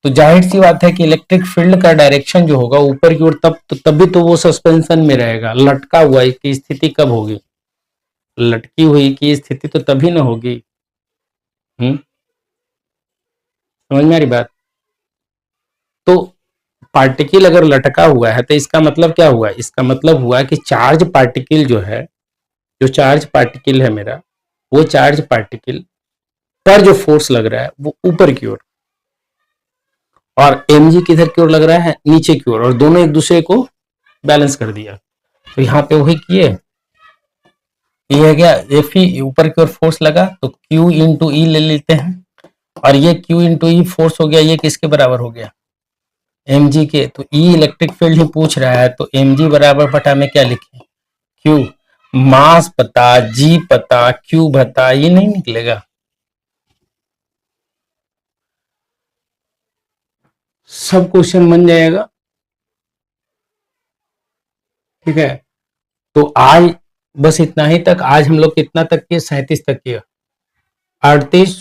तो जाहिर सी बात है कि इलेक्ट्रिक फील्ड का डायरेक्शन जो होगा ऊपर की ओर, तभी तो वो सस्पेंशन में रहेगा, लटका हुआ की स्थिति कब होगी, लटकी हुई की स्थिति तो तभी ना होगी। समझ में आ रही बात। तो पार्टिकल अगर लटका हुआ है तो इसका मतलब क्या हुआ, इसका मतलब हुआ कि चार्ज पार्टिकल जो है, जो चार्ज पार्टिकल है मेरा, वो चार्ज पार्टिकल पर जो फोर्स लग रहा है वो ऊपर की ओर, और mg किधर की ओर लग रहा है, नीचे की ओर, और दोनों एक दूसरे को बैलेंस कर दिया। तो यहाँ पे वही किए, ये है क्या, एफ ई ऊपर की ओर फोर्स लगा तो Q इंटू ई ले लेते हैं, और ये Q इंटू ई फोर्स हो गया, ये किसके बराबर हो गया, mg के। तो E इलेक्ट्रिक फील्ड ही पूछ रहा है, तो mg बराबर बटा में क्या लिखे, Q। मास पता, G पता, Q पता, ये नहीं निकलेगा। सब क्वेश्चन बन जाएगा, ठीक है। तो आज बस इतना ही तक, आज हम लोग कितना तक किए, 37 तक किया। 38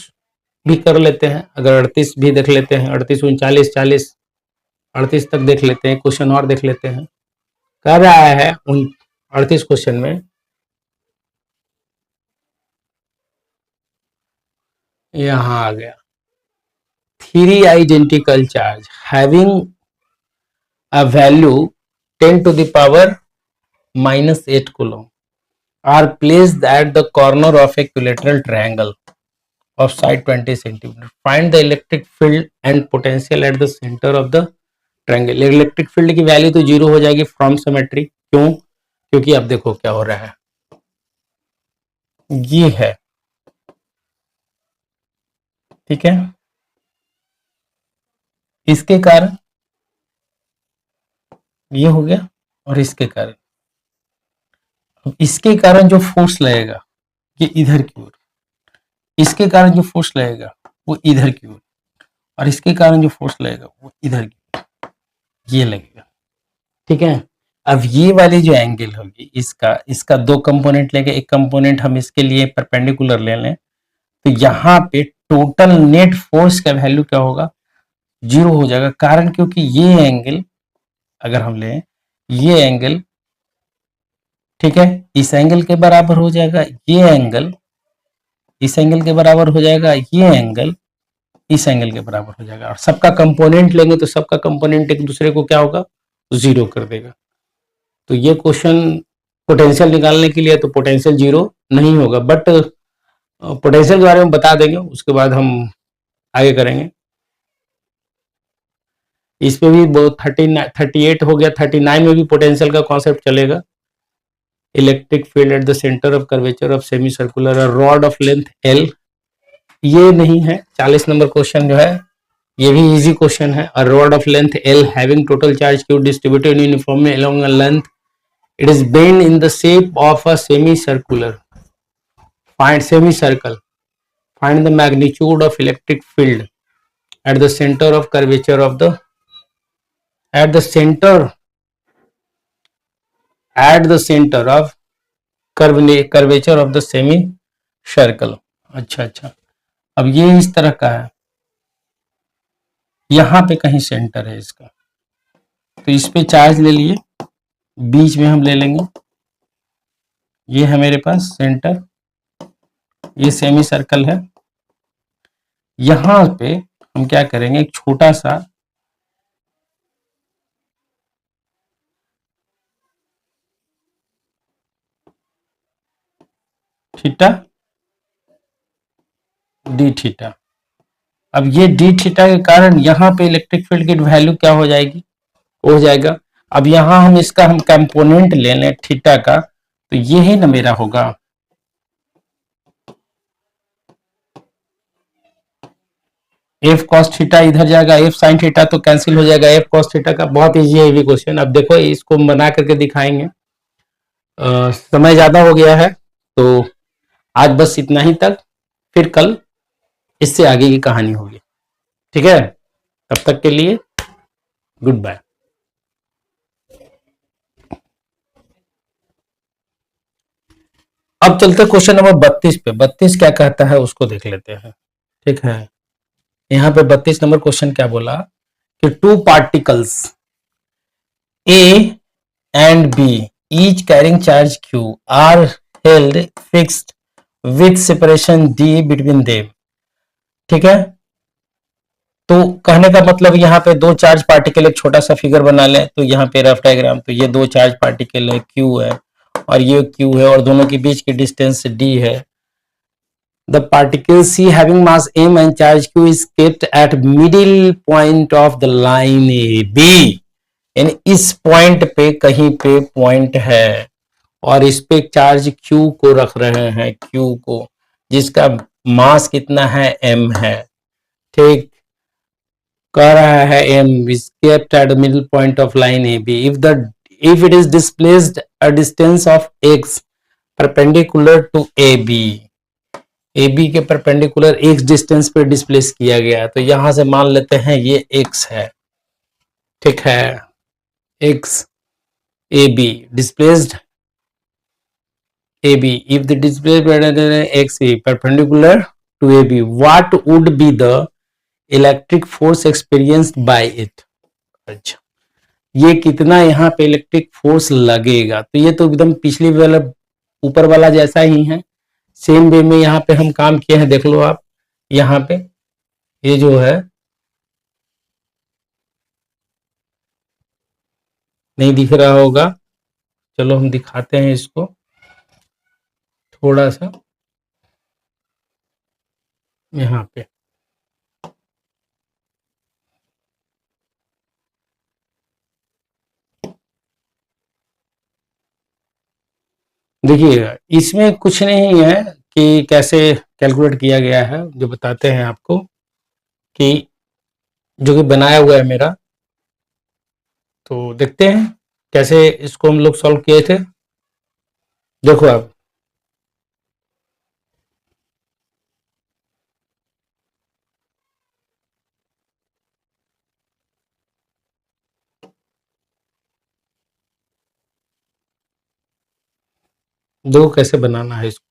भी कर लेते हैं, अगर 38 भी देख लेते हैं, 38 39 40 38 तक देख लेते हैं, क्वेश्चन और देख लेते हैं। कर रहा है उन 38 क्वेश्चन में, यहां आ गया, 3 identical charge having a value 10 to the power -8 coulomb are placed at the corner of a equilateral triangle of side 20 centimeter. Find the electric field and potential at the center of the triangle. Electric field की value तो zero हो जाएगी from symmetry, क्यों, क्योंकि अब देखो क्या हो रहा है, ये है, ठीक है, इसके कारण ये हो गया, और इसके कारण, इसके कारण जो फोर्स लगेगा ये इधर की ओर, इसके कारण जो फोर्स लगेगा वो इधर की ओर, और इसके कारण जो फोर्स लगेगा वो इधर की ओर, ये लगेगा, ठीक है। अब ये वाली जो एंगल होगी, इसका इसका दो कंपोनेंट लेके, एक कंपोनेंट हम इसके लिए परपेंडिकुलर ले लें, तो यहाँ पे टोटल नेट फोर्स का वैल्यू क्या होगा, जीरो हो जाएगा। कारण क्योंकि ये एंगल अगर हम लें, ये एंगल, ठीक है, इस एंगल के बराबर हो जाएगा, ये एंगल इस एंगल के बराबर हो जाएगा, ये एंगल इस एंगल के बराबर हो जाएगा, और सबका कंपोनेंट लेंगे तो सबका कंपोनेंट एक दूसरे को क्या होगा, जीरो कर देगा। तो ये क्वेश्चन पोटेंशियल निकालने के लिए, तो पोटेंशियल जीरो नहीं होगा, बट पोटेंशियल के बारे में बता देंगे, उसके बाद हम आगे करेंगे। इस पे भी 38 हो गया, 39 में भी पोटेंशियल का कॉन्सेप्ट चलेगा। Electric field at the centre of curvature of semi circular rod of length L, ये नहीं है। 40 नंबर क्वेश्चन जो है ये भी इजी क्वेश्चन है। A rod of length L having total charge Q distributed uniformly along a length, it is bent in the shape of a semicircular, find semicircle, find the magnitude of electric field at the center of curvature of the, at the center of curvature of the semicircle। अच्छा अच्छा, अब ये इस तरह का है, यहां पे कहीं सेंटर है इसका, तो इस पे चार्ज ले लिए, बीच में हम ले लेंगे, ये है मेरे पास सेंटर, ये सेमी सर्कल है। यहां पे हम क्या करेंगे, एक छोटा सा थीटा डी थीटा। अब ये डी थीटा के कारण यहाँ पे इलेक्ट्रिक फील्ड की वैल्यू क्या हो जाएगी, हो जाएगा। अब यहाँ हम इसका हम कंपोनेंट ले लें थीटा का, तो ये ही ना मेरा होगा, एफ कॉस थीटा इधर जाएगा, एफ साइन थीटा तो कैंसिल हो जाएगा, एफ कॉस थीटा का। बहुत इजी है ये भी क्वेश्चन। अब देखो इसको हम बना करके दिखाएंगे, समय ज्यादा हो गया है, तो आज बस इतना ही तक, फिर कल इससे आगे की कहानी होगी, ठीक है। तब तक के लिए गुड बाय। अब चलते क्वेश्चन नंबर 32 पे। 32 क्या कहता है उसको देख लेते हैं, ठीक है। यहाँ पे 32 नंबर क्वेश्चन क्या बोला कि two particles A and B each carrying charge q are held fixed with separation d between them, ठीक है। तो कहने का मतलब यहाँ पे दो चार्ज पार्टिकल, एक छोटा सा फिगर बना लें, तो यहाँ पे रफ डायग्राम, तो ये दो चार्ज पार्टिकल है, क्यू है और ये क्यू है, और दोनों के बीच की डिस्टेंस डी है। The particle C having mass m and charge q is kept at middle point of the line AB. यानी इस पॉइंट पे कहीं पे पॉइंट है और इस पे चार्ज Q को रख रहे हैं, Q को, जिसका मास कितना है, m है। ठीक, कह रहा है m is kept at the middle point of line AB if it is displaced a distance of x perpendicular to AB, AB के परपेंडिकुलर x डिस्टेंस पे डिस्प्लेस किया गया, तो यहां से मान लेते हैं ये x है। ठीक है, x AB displaced AB, if the displaced x perpendicular to AB, what would be the electric force experienced bye it. अच्छा, ये कितना यहाँ पे इलेक्ट्रिक फोर्स लगेगा, तो ये तो एकदम पिछली वाला ऊपर वाला जैसा ही है, सेम वे में यहाँ पे हम काम किए हैं। देख लो आप, यहाँ पे ये जो है नहीं दिख रहा होगा, चलो हम दिखाते हैं इसको थोड़ा सा। यहाँ पे देखिएगा, इसमें कुछ नहीं है कि कैसे कैलकुलेट किया गया है, जो बताते हैं आपको कि जो कि बनाया हुआ है मेरा, तो देखते हैं कैसे इसको हम लोग सॉल्व किए थे। देखो आप, देखो कैसे बनाना है इसको।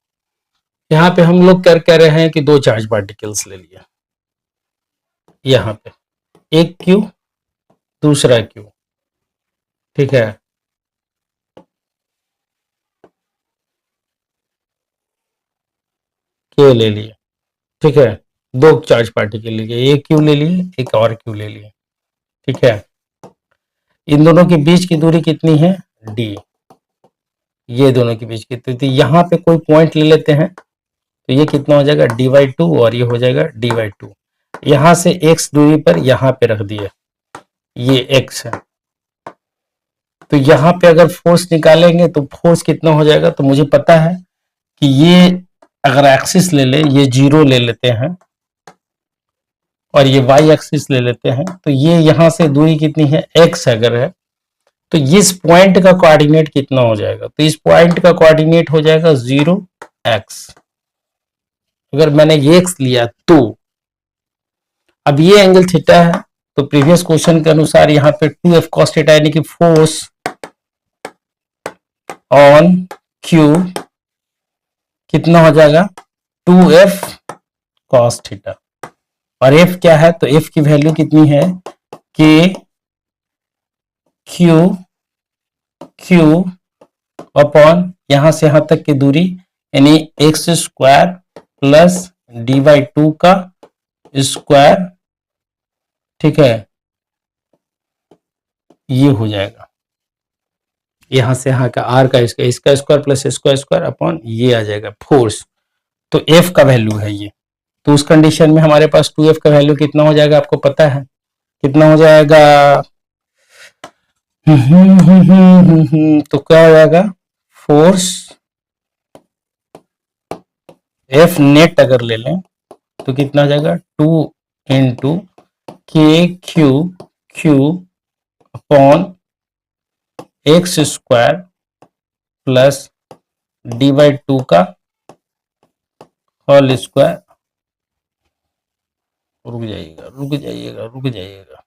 यहाँ पे हम लोग क्या कह रहे हैं कि दो चार्ज पार्टिकल्स ले लिया, यहाँ पे एक क्यू, दूसरा क्यू। ठीक है, क्यू ले लिए। ठीक है, दो चार्ज पार्टिकल ले लिए, एक क्यू ले लिए, एक और क्यू ले लिए। ठीक है, इन दोनों के बीच की दूरी कितनी है, डी। ये दोनों के बीच की दूरी, तो यहाँ पे कोई पॉइंट ले लेते हैं, तो ये कितना हो जाएगा, d/2, और ये हो जाएगा d/2। यहाँ से x दूरी पर यहाँ पे रख दिए, ये x है। तो यहाँ पे अगर फोर्स निकालेंगे तो फोर्स कितना हो जाएगा, तो मुझे पता है कि ये अगर एक्सिस ले ले, ये 0 ले लेते हैं और ये y एक्सिस ले लेते हैं, तो ये यहाँ से दूरी कितनी है, x अगर है, तो इस पॉइंट का कोऑर्डिनेट कितना हो जाएगा, तो इस पॉइंट का कोऑर्डिनेट हो जाएगा 0x। अगर मैंने ये x लिया तो अब ये एंगल थीटा है, तो प्रीवियस क्वेश्चन के अनुसार यहाँ पे 2f cos थीटा यानी कि फोर्स ऑन q कितना हो जाएगा, 2f cos थीटा। और f क्या है, तो f की वैल्यू कितनी है, k q अपॉन यहां से यहां तक की दूरी यानी x स्क्वायर प्लस d/2 का स्क्वायर। ठीक है, ये हो जाएगा यहां से यहां का r का इसका स्क्वायर प्लस इसका स्क्वायर अपॉन ये आ जाएगा फोर्स। तो f का वैल्यू है ये, तो उस कंडीशन में हमारे पास 2f का वैल्यू कितना हो जाएगा, आपको पता है कितना हो जाएगा, तो क्या हो जाएगा, फोर्स F नेट अगर ले लें तो कितना हो जाएगा, 2 इंटू के q upon x square plus d/2 का होल स्क्वायर। रुक जाइएगा,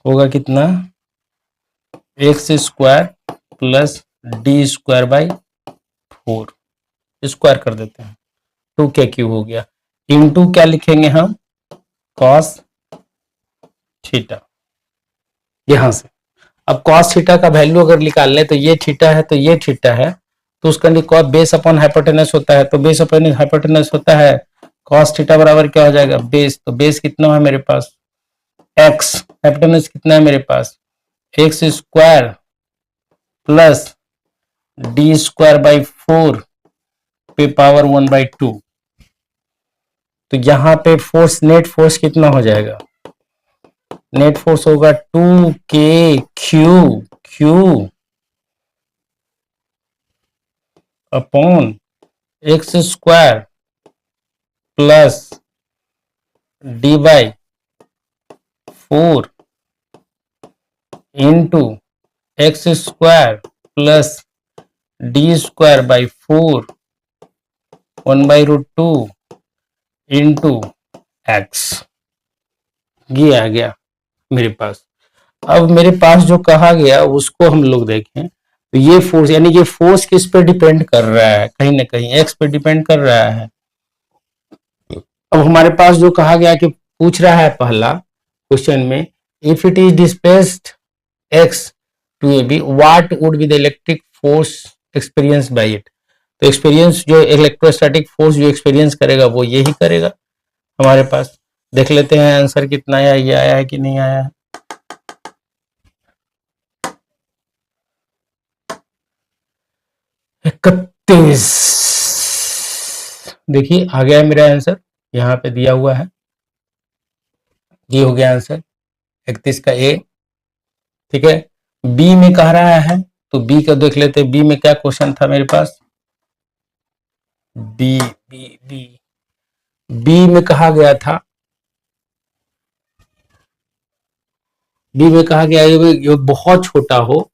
होगा कितना, x square plus d square by 4, square कर देते हैं, 2 के क्यू हो गया, इनटू क्या लिखेंगे हम, कॉस थीटा। यहां से अब कॉस थीटा का वैल्यू अगर निकाल लें तो ये थीटा है, तो ये थीटा है, तो उसका कॉस बेस अपॉन हाइपोटेनस होता है, तो बेस अपॉन हाइपोटेनस होता है, कॉस थीटा बराबर क्या हो जाएगा, बेस। तो बेस कितना है मेरे पास, एक्स, हाइपोटेनस कितना है मेरे पास, x square plus d square by 4 पे पावर 1/2। तो यहां पे फोर्स, नेट फोर्स कितना हो जाएगा? नेट फोर्स होगा 2k Q upon x square plus d/4 into x square plus d²/4 1/√2 into x. ये आ गया मेरे पास। अब मेरे पास जो कहा गया उसको हम लोग देखें तो ये फोर्स, यानी ये फोर्स किस पे डिपेंड कर रहा है? कहीं ना कहीं एक्स पे डिपेंड कर रहा है। अब हमारे पास जो कहा गया कि पूछ रहा है पहला क्वेश्चन में, if it is displaced X to A B, what would be the electric force experience by it. तो एक्सपीरियंस जो इलेक्ट्रोस्टैटिक फोर्स जो एक्सपीरियंस करेगा वो यही करेगा। हमारे पास देख लेते हैं आंसर कितना आया, ये आया है कि नहीं आया है। 31। देखिए आ गया है मेरा आंसर, यहाँ पे दिया हुआ है, ये हो गया आंसर 31 का ए। ठीक है, बी में कह रहा है तो बी का देख लेते हैं, बी में क्या क्वेश्चन था मेरे पास। बी बी बी बी में कहा गया था, बी में कहा गया ये बहुत छोटा हो,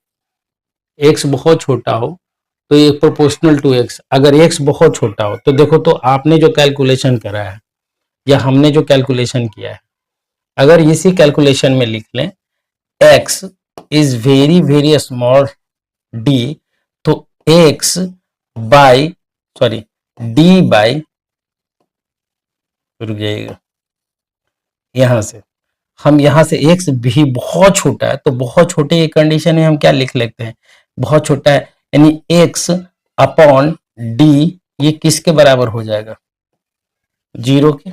एक्स बहुत छोटा हो तो ये प्रोपोर्शनल टू एक्स। अगर एक्स बहुत छोटा हो तो देखो, तो आपने जो कैलकुलेशन करा है या हमने जो कैलकुलेशन किया है, अगर इसी कैलकुलेशन में लिख लें x is very very small d, तो x by sorry d by, रुक जाइएगा, यहां से हम यहां से x भी बहुत छोटा है तो बहुत छोटे कंडीशन में हम क्या लिख लेते हैं, बहुत छोटा है, यानी x अपॉन d ये किसके बराबर हो जाएगा? 0 के।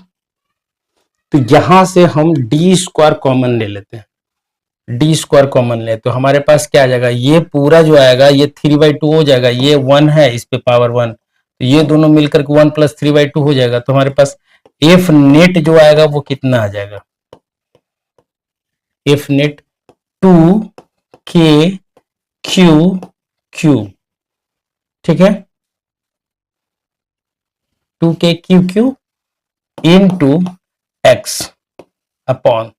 तो यहां से हम d² कॉमन ले लेते हैं, d² कॉमन ले तो हमारे पास क्या आ जाएगा, ये पूरा जो आएगा ये 3/2 हो जाएगा, ये 1 है इस पे पावर 1, तो ये दोनों मिलकर के 1 + 3/2 हो जाएगा। तो हमारे पास एफ नेट जो आएगा वो कितना आ जाएगा, एफ नेट 2k ठीक है, 2k इंटू एक्स अपॉन,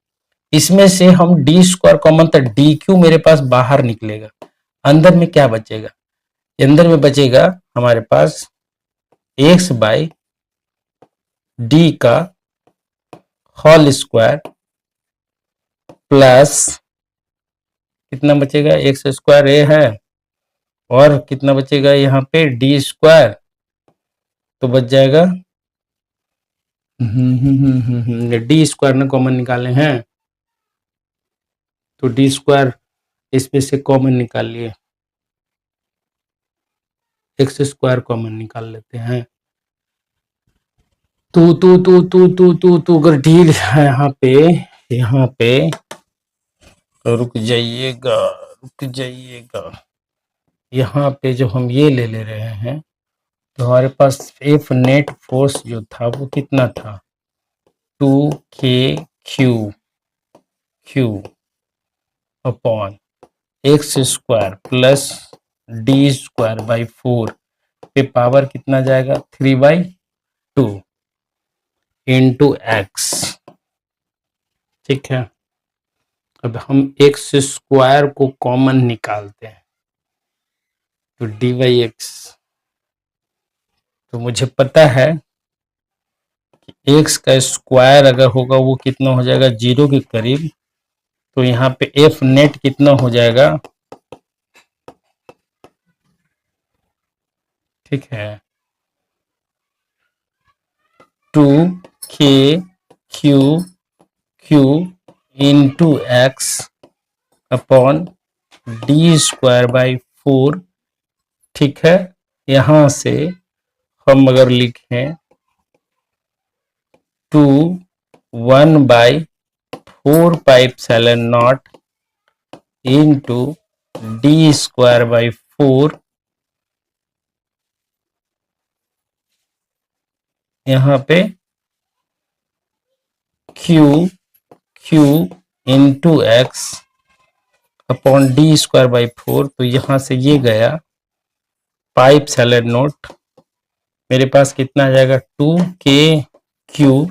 इसमें से हम d² कॉमन, तो dq मेरे पास बाहर निकलेगा, अंदर में क्या बचेगा, अंदर में बचेगा हमारे पास x बाई डी का होल स्क्वायर प्लस कितना बचेगा, x² ए है और कितना बचेगा यहाँ पे d², तो बच जाएगा d² ना कॉमन निकाले हैं तो d² इसमें से कॉमन निकाल लिए, x² कॉमन निकाल लेते हैं। तो अगर डी है यहाँ पे रुक जाइएगा, यहाँ पे जो हम ये ले रहे हैं तो हमारे पास एफ नेट फोर्स जो था वो कितना था, 2k upon x² plus d²/4 पे पावर कितना जाएगा, 3/2 इंटू एक्स। ठीक है, अब हम x² को कॉमन निकालते हैं तो dy/x, तो मुझे पता है कि x का स्क्वायर अगर होगा वो कितना हो जाएगा, 0 के करीब, तो यहाँ पे एफ नेट कितना हो जाएगा, ठीक है 2k into x upon d²/4। ठीक है, यहां से हम अगर लिखें 1/4πε0 इंटू d²/4 यहाँ पे Q into x upon D square by 4, तो यहां से ये गया पाइप सैलेड नोट, मेरे पास कितना आ जाएगा 2k Q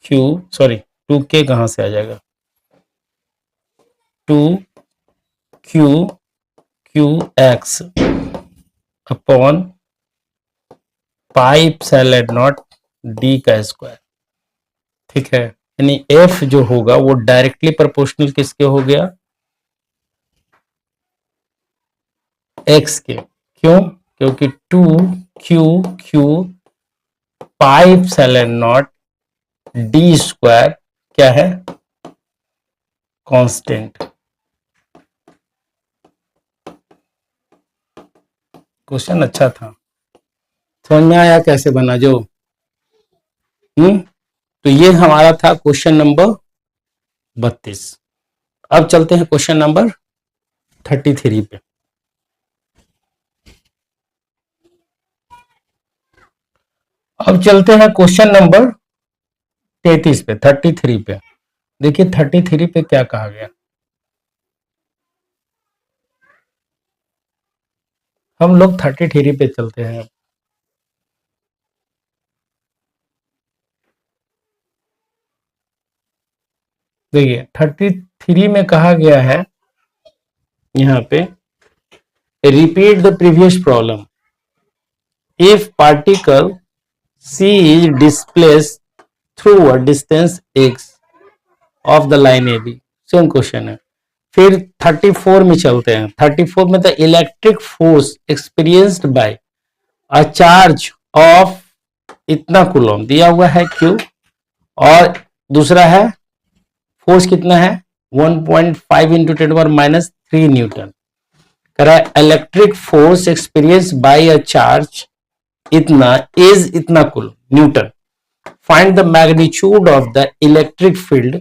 Q sorry 2k कहां से आ जाएगा 2q Q x upon pipe salad not D का स्क्वायर। ठीक है, यानी एफ जो होगा वो डायरेक्टली प्रोपोर्शनल किसके हो गया, एक्स के। क्यों? क्योंकि 2q pipe salad not D square क्या है, कांस्टेंट। क्वेश्चन अच्छा था, समझ में आया कैसे बना जो। तो ये हमारा था क्वेश्चन नंबर 32। अब चलते हैं क्वेश्चन नंबर 33 पे। अब चलते हैं क्वेश्चन नंबर 33 पे, 33 पे। देखिए 33 पे क्या कहा गया, हम लोग 33 पे चलते हैं। देखिए 33 में कहा गया है यहाँ पे, repeat the previous problem if particle C is displaced through a distance x of the line AB। Same question है। फिर 34 में चलते हैं। 34 में the electric force experienced bye a charge of इतना कूलम दिया हुआ है Q, और दूसरा है फोर्स कितना है 1.5 इंटू 10⁻³ न्यूटन। कह रहा है electric force experience by a charge इतना इज इतना coulomb newton, find the magnitude of the electric field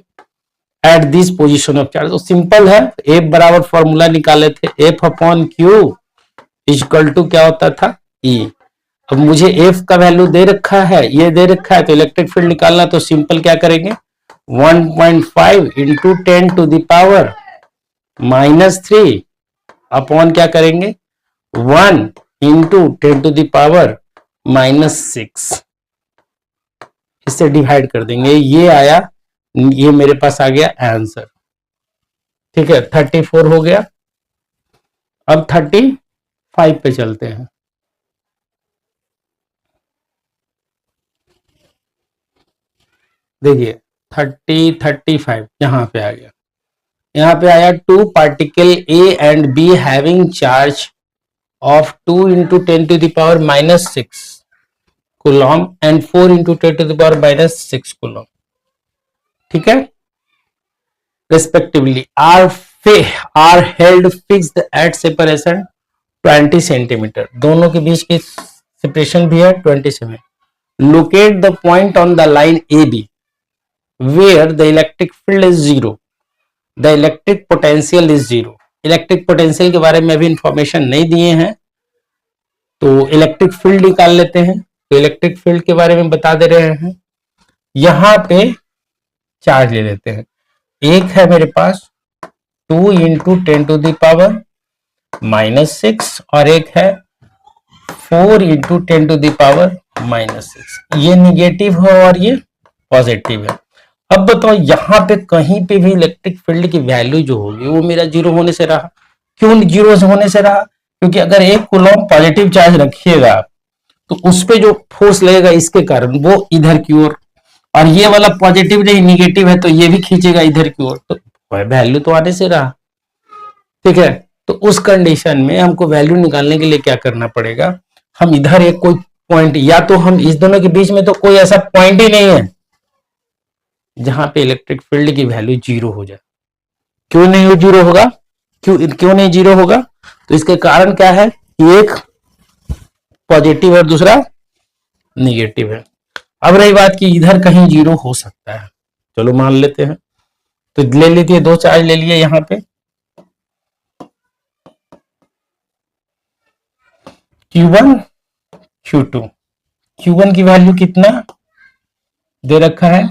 at this position of charge. तो सिंपल है, एफ बराबर फॉर्मूला निकाले थे, F upon q equal to क्या होता था ई। अब मुझे एफ का वैल्यू दे रखा है, ये दे रखा है, तो इलेक्ट्रिक फील्ड निकालना, तो सिंपल क्या करेंगे 1.5 इंटू 10⁻³ अपॉन क्या करेंगे 1 इंटू 10⁻⁻6, इससे डिवाइड कर देंगे, ये आया, ये मेरे पास आ गया आंसर। ठीक है, 34 हो गया। अब 35 पे चलते हैं। देखिए 35 यहां पे आ गया, यहां पे आया 2 particle A and B having charge of 2 into 10⁻⁻6 coulomb and 4 into 10⁻⁻6 coulomb. ठीक है, respectively are held fixed at separation 20 centimetre, दोनों के बीच की सेपरेशन भी है 27। Locate the point on the line AB where the electric field is 0, the electric potential is 0। Electric potential के बारे में अभी इंफॉर्मेशन नहीं दिए हैं, तो इलेक्ट्रिक फील्ड निकाल लेते हैं। तो इलेक्ट्रिक फील्ड के बारे में बता दे रहे हैं, यहां पे चार्ज ले लेते हैं, एक है मेरे पास 2 इंटू 10⁻⁻6 और एक है 4 इंटू 10⁻⁻6। ये निगेटिव है और ये पॉजिटिव है। अब बताओ यहां पे कहीं पे भी इलेक्ट्रिक फील्ड की वैल्यू जो होगी वो मेरा जीरो होने से रहा। क्यों जीरो होने से रहा? क्योंकि अगर एक कूलम पॉजिटिव चार्ज रखिएगा तो उस पे जो फोर्स लगेगा इसके कारण वो इधर की ओर, और ये वाला पॉजिटिव नहीं निगेटिव है तो ये भी खींचेगा इधर की ओर, तो वैल्यू तो आने से रहा। ठीक है, तो उस कंडीशन में हमको वैल्यू निकालने के लिए क्या करना पड़ेगा, हम इधर एक कोई पॉइंट, या तो हम इस दोनों के बीच में तो कोई ऐसा पॉइंट ही नहीं है जहां पे इलेक्ट्रिक फील्ड की वैल्यू जीरो हो जाए। क्यों नहीं जीरो होगा, क्यों नहीं जीरो होगा? तो इसके कारण क्या है, एक पॉजिटिव और दूसरा निगेटिव है। अब रही बात कि इधर कहीं जीरो हो सकता है, चलो मान लेते हैं, तो ले लीजिए, दो चार्ज ले लिए यहां पे Q1 Q2। Q1 की वैल्यू कितना दे रखा है,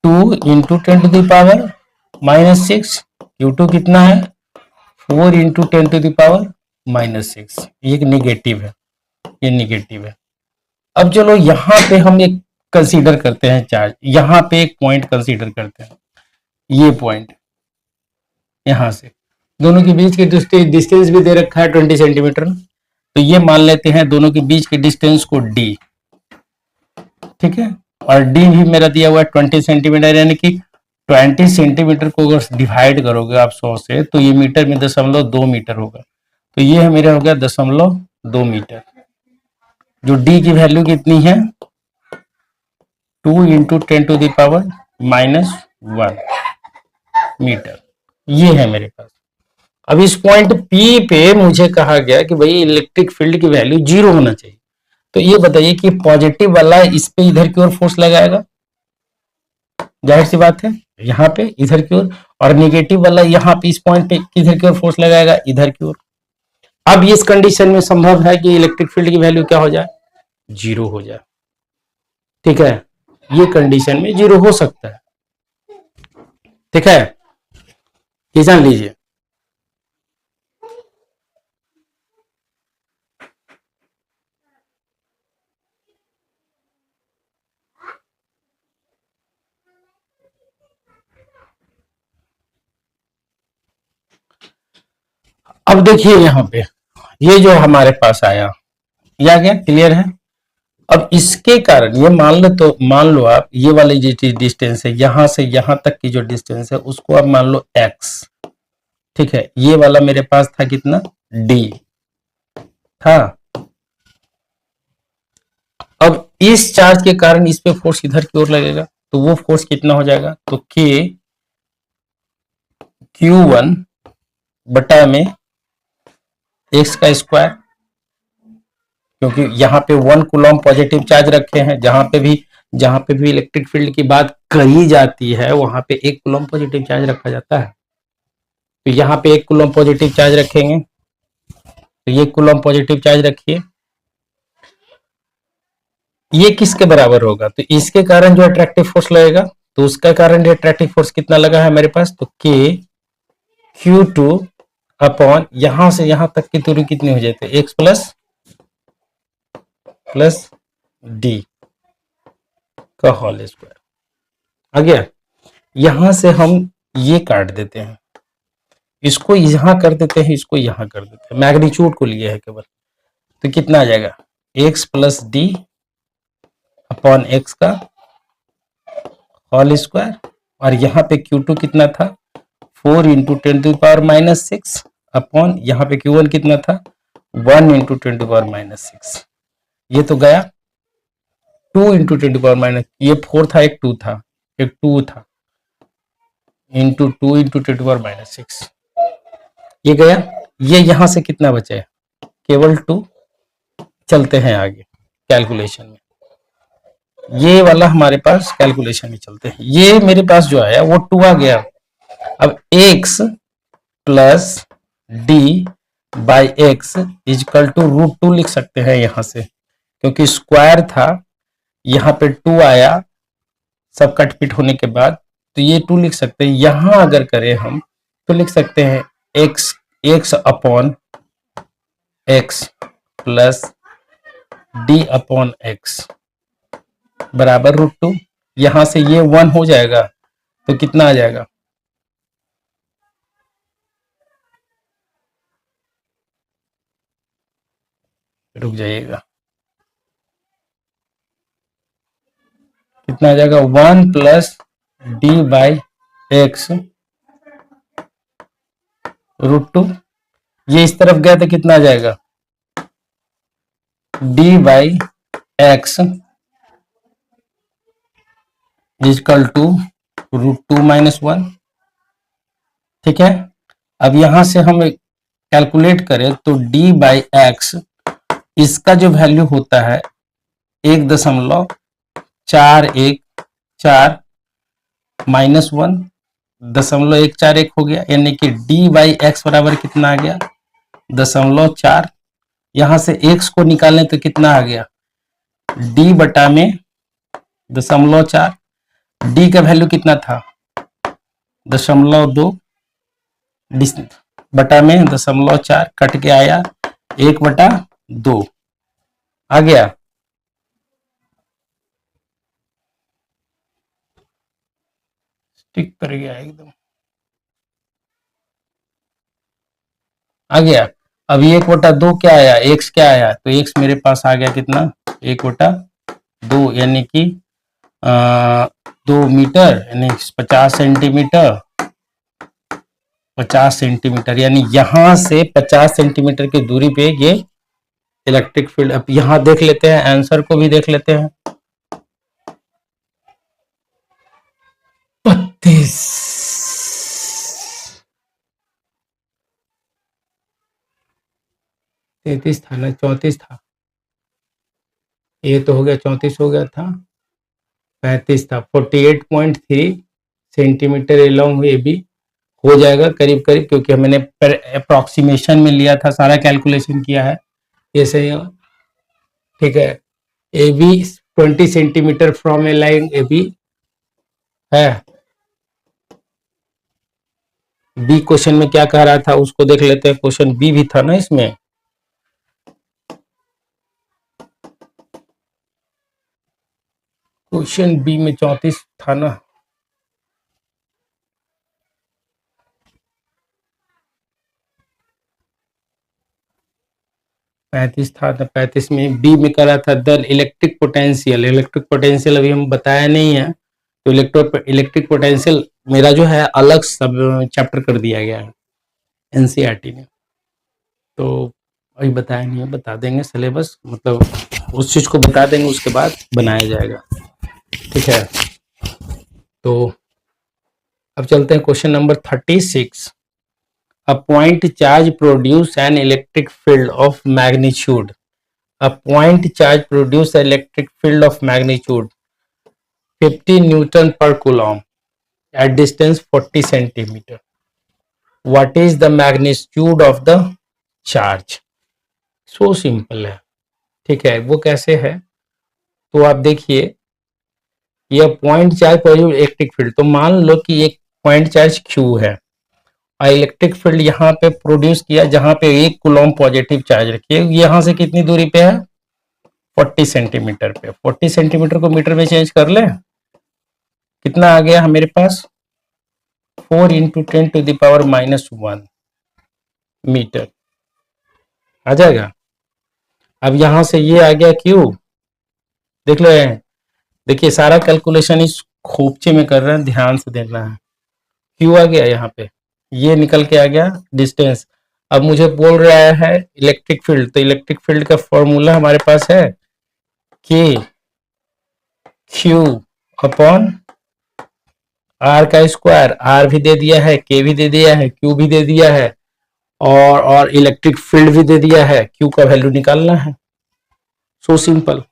2 इंटू 10⁻⁻6। Q2 कितना है, 4 इंटू 10⁻⁻6। ये निगेटिव है, ये निगेटिव है। अब चलो यहां पे हम एक कंसीडर करते हैं चार्ज, यहां पे एक पॉइंट कंसीडर करते हैं, ये पॉइंट यहां से दोनों के बीच की डिस्टेंस भी दे रखा है 20 सेंटीमीटर। तो ये मान लेते हैं दोनों के बीच के डिस्टेंस को d, ठीक है, और d भी मेरा दिया हुआ है 20 सेंटीमीटर, यानी कि 20 सेंटीमीटर को अगर डिवाइड करोगे आप 100 से तो ये मीटर में 0.2 मीटर होगा। तो ये मेरा हो गया 0.2 मीटर। जो d की वैल्यू कितनी है, 2 इंटू 10⁻⁻1 मीटर, ये है मेरे पास। अब इस पॉइंट P पे मुझे कहा गया कि भाई इलेक्ट्रिक फील्ड की वैल्यू 0 होना चाहिए। तो ये बताइए कि पॉजिटिव वाला इस पे इधर की ओर फोर्स लगाएगा, जाहिर सी बात है यहाँ पे इधर की ओर, और नेगेटिव वाला यहाँ पे इस पॉइंट पे किधर की ओर फोर्स लगाएगा, इधर की ओर। अब इस कंडीशन में संभव है कि इलेक्ट्रिक फील्ड की वैल्यू क्या हो जाए, 0 हो जाए, ठीक है। ये कंडीशन में 0 हो सकता है, ठीक है, ये जान लीजिए। अब देखिए यहाँ पे ये जो हमारे पास आया, यह क्या क्लियर है। अब इसके कारण ये मान लो आप ये वाली जो डिस्टेंस है यहां से यहां तक की जो डिस्टेंस है उसको आप मान लो x, ठीक है। ये वाला मेरे पास था कितना, d था। अब इस चार्ज के कारण इस पे फोर्स इधर की ओर लगेगा, तो वो फोर्स कितना हो जाएगा, तो k Q1 बटा में x का स्क्वायर, क्योंकि यहाँ पे 1 कूलम पॉजिटिव चार्ज रखे हैं, जहां पे भी इलेक्ट्रिक फील्ड की बात कही जाती है वहां पे 1 कूलम पॉजिटिव चार्ज रखा जाता है। तो यहाँ पे 1 कूलम पॉजिटिव चार्ज रखेंगे, तो ये कूलम पॉजिटिव चार्ज रखिए। ये किसके बराबर होगा, तो इसके कारण जो अट्रैक्टिव फोर्स लगेगा, तो उसका कारण जो अट्रैक्टिव फोर्स कितना लगा है मेरे पास, तो k Q2 अपॉन यहां से यहां तक की दूरी कितनी हो जाती है, x प्लस d का होल स्क्वायर आ गया। यहां से हम ये काट देते हैं, इसको यहां कर देते हैं, इसको यहां कर देते हैं, मैग्नीट्यूड को लिए है केवल। तो कितना आ जाएगा, x plus D upon x का होल स्क्वायर, और यहाँ पे Q2 कितना था, 4 इंटू 10⁻⁻6 अपॉन यहाँ पे Q1 कितना था, 1 इंटू 10⁻⁻6। ये तो गया 2 इंटू 10⁻, ये 4 था, एक 2 था, एक 2 था, इंटू 2 इंटू 10⁻⁻6, ये गया। ये यहां से कितना बचा है, केवल 2। चलते हैं आगे कैलकुलेशन में, ये वाला हमारे पास कैलकुलेशन में चलते हैं। ये मेरे पास जो आया वो 2 आ गया। अब x plus d by x equal to √2 लिख सकते हैं यहां से, क्योंकि स्क्वायर था, यहाँ पे 2 आया सब कटपिट होने के बाद, तो ये 2 लिख सकते हैं। यहां अगर करें हम तो लिख सकते हैं x upon x plus D upon x बराबर √2। यहां से ये 1 हो जाएगा, तो कितना आ जाएगा, रुक जाइएगा, कितना आ जाएगा, 1 प्लस डी बाई एक्स √2। ये इस तरफ गया तो कितना आ जाएगा, d by x equal to √2 minus 1, ठीक है। अब यहां से हम कैलकुलेट करें तो d बाई एक्स, इसका जो वैल्यू होता है 1.414 माइनस 1.141 हो गया, यानी कि d बाई एक्स बराबर कितना आ गया, 0.4। यहां से x को निकालें तो कितना आ गया, d बटा में 0.4, d का वैल्यू कितना था 0.2, बटा में 0.4 कट के आया 1/2 आ गया। टिक कर गया एकदम, आ गया। अब 1/2 क्या आया, x क्या आया, तो x मेरे पास आ गया कितना 1/2 यानी कि 2 मीटर यानी 50 सेंटीमीटर, 50 सेंटीमीटर यानी यहां से 50 सेंटीमीटर की दूरी पे ये इलेक्ट्रिक फील्ड। अब यहां देख लेते हैं, आंसर को भी देख लेते हैं। 32 33 था ना, 34 था, ये तो हो गया 34 हो गया था, 35 था, 48.3 सेंटीमीटर एलॉन्ग ये भी हो जाएगा करीब करीब, क्योंकि मैंने अप्रोक्सीमेशन में लिया था, सारा कैलकुलेशन किया है, ये सही है। ठीक है, A B 20 centimetre from A line A B है। बी क्वेश्चन में क्या कह रहा था उसको देख लेते हैं, क्वेश्चन बी भी था ना इसमें। क्वेश्चन बी में 34 था ना, पैंतीस था, तो 35 में बी में करा था the electric potential. Electric potential अभी हम बताया नहीं है, तो इलेक्ट्रिक पोटेंशियल मेरा जो है अलग सब चैप्टर कर दिया गया है एनसीईआरटी ने, तो अभी बताया नहीं है, बता देंगे सिलेबस, मतलब उस चीज को बता देंगे उसके बाद बनाया जाएगा। ठीक है, तो अब चलते हैं question number 36। A point charge produce an electric field of magnitude. A point charge produce an electric field of magnitude 50 Newton per coulomb at distance 40 centimeter. What is the magnitude of the charge? So simple है। ठीक है, वो कैसे है, तो आप देखिए, यह point charge produce electric field, तो मान लो कि एक पॉइंट चार्ज Q है और इलेक्ट्रिक फील्ड यहाँ पे प्रोड्यूस किया जहां पे 1 कूलॉम पॉजिटिव चार्ज रखिए, यहां से कितनी दूरी पे है 40 सेंटीमीटर पे। 40 सेंटीमीटर को मीटर में चेंज कर ले, कितना आ गया मेरे पास 4 इंटू 10⁻⁻1 मीटर आ जाएगा। अब यहां से ये आ गया क्यू, देख लो, देखिए सारा कैलकुलेशन इस खोपचे में कर रहे हैं, ध्यान से देखना है। क्यू आ गया यहाँ पे, ये निकल के आ गया डिस्टेंस। अब मुझे बोल रहा है इलेक्ट्रिक फील्ड, तो इलेक्ट्रिक फील्ड का फॉर्मूला हमारे पास है के क्यू अपॉन आर का स्क्वायर, आर भी दे दिया है, के भी दे दिया है, क्यू भी दे दिया है, और इलेक्ट्रिक फील्ड भी दे दिया है, क्यू का वैल्यू निकालना है। सो सिंपल,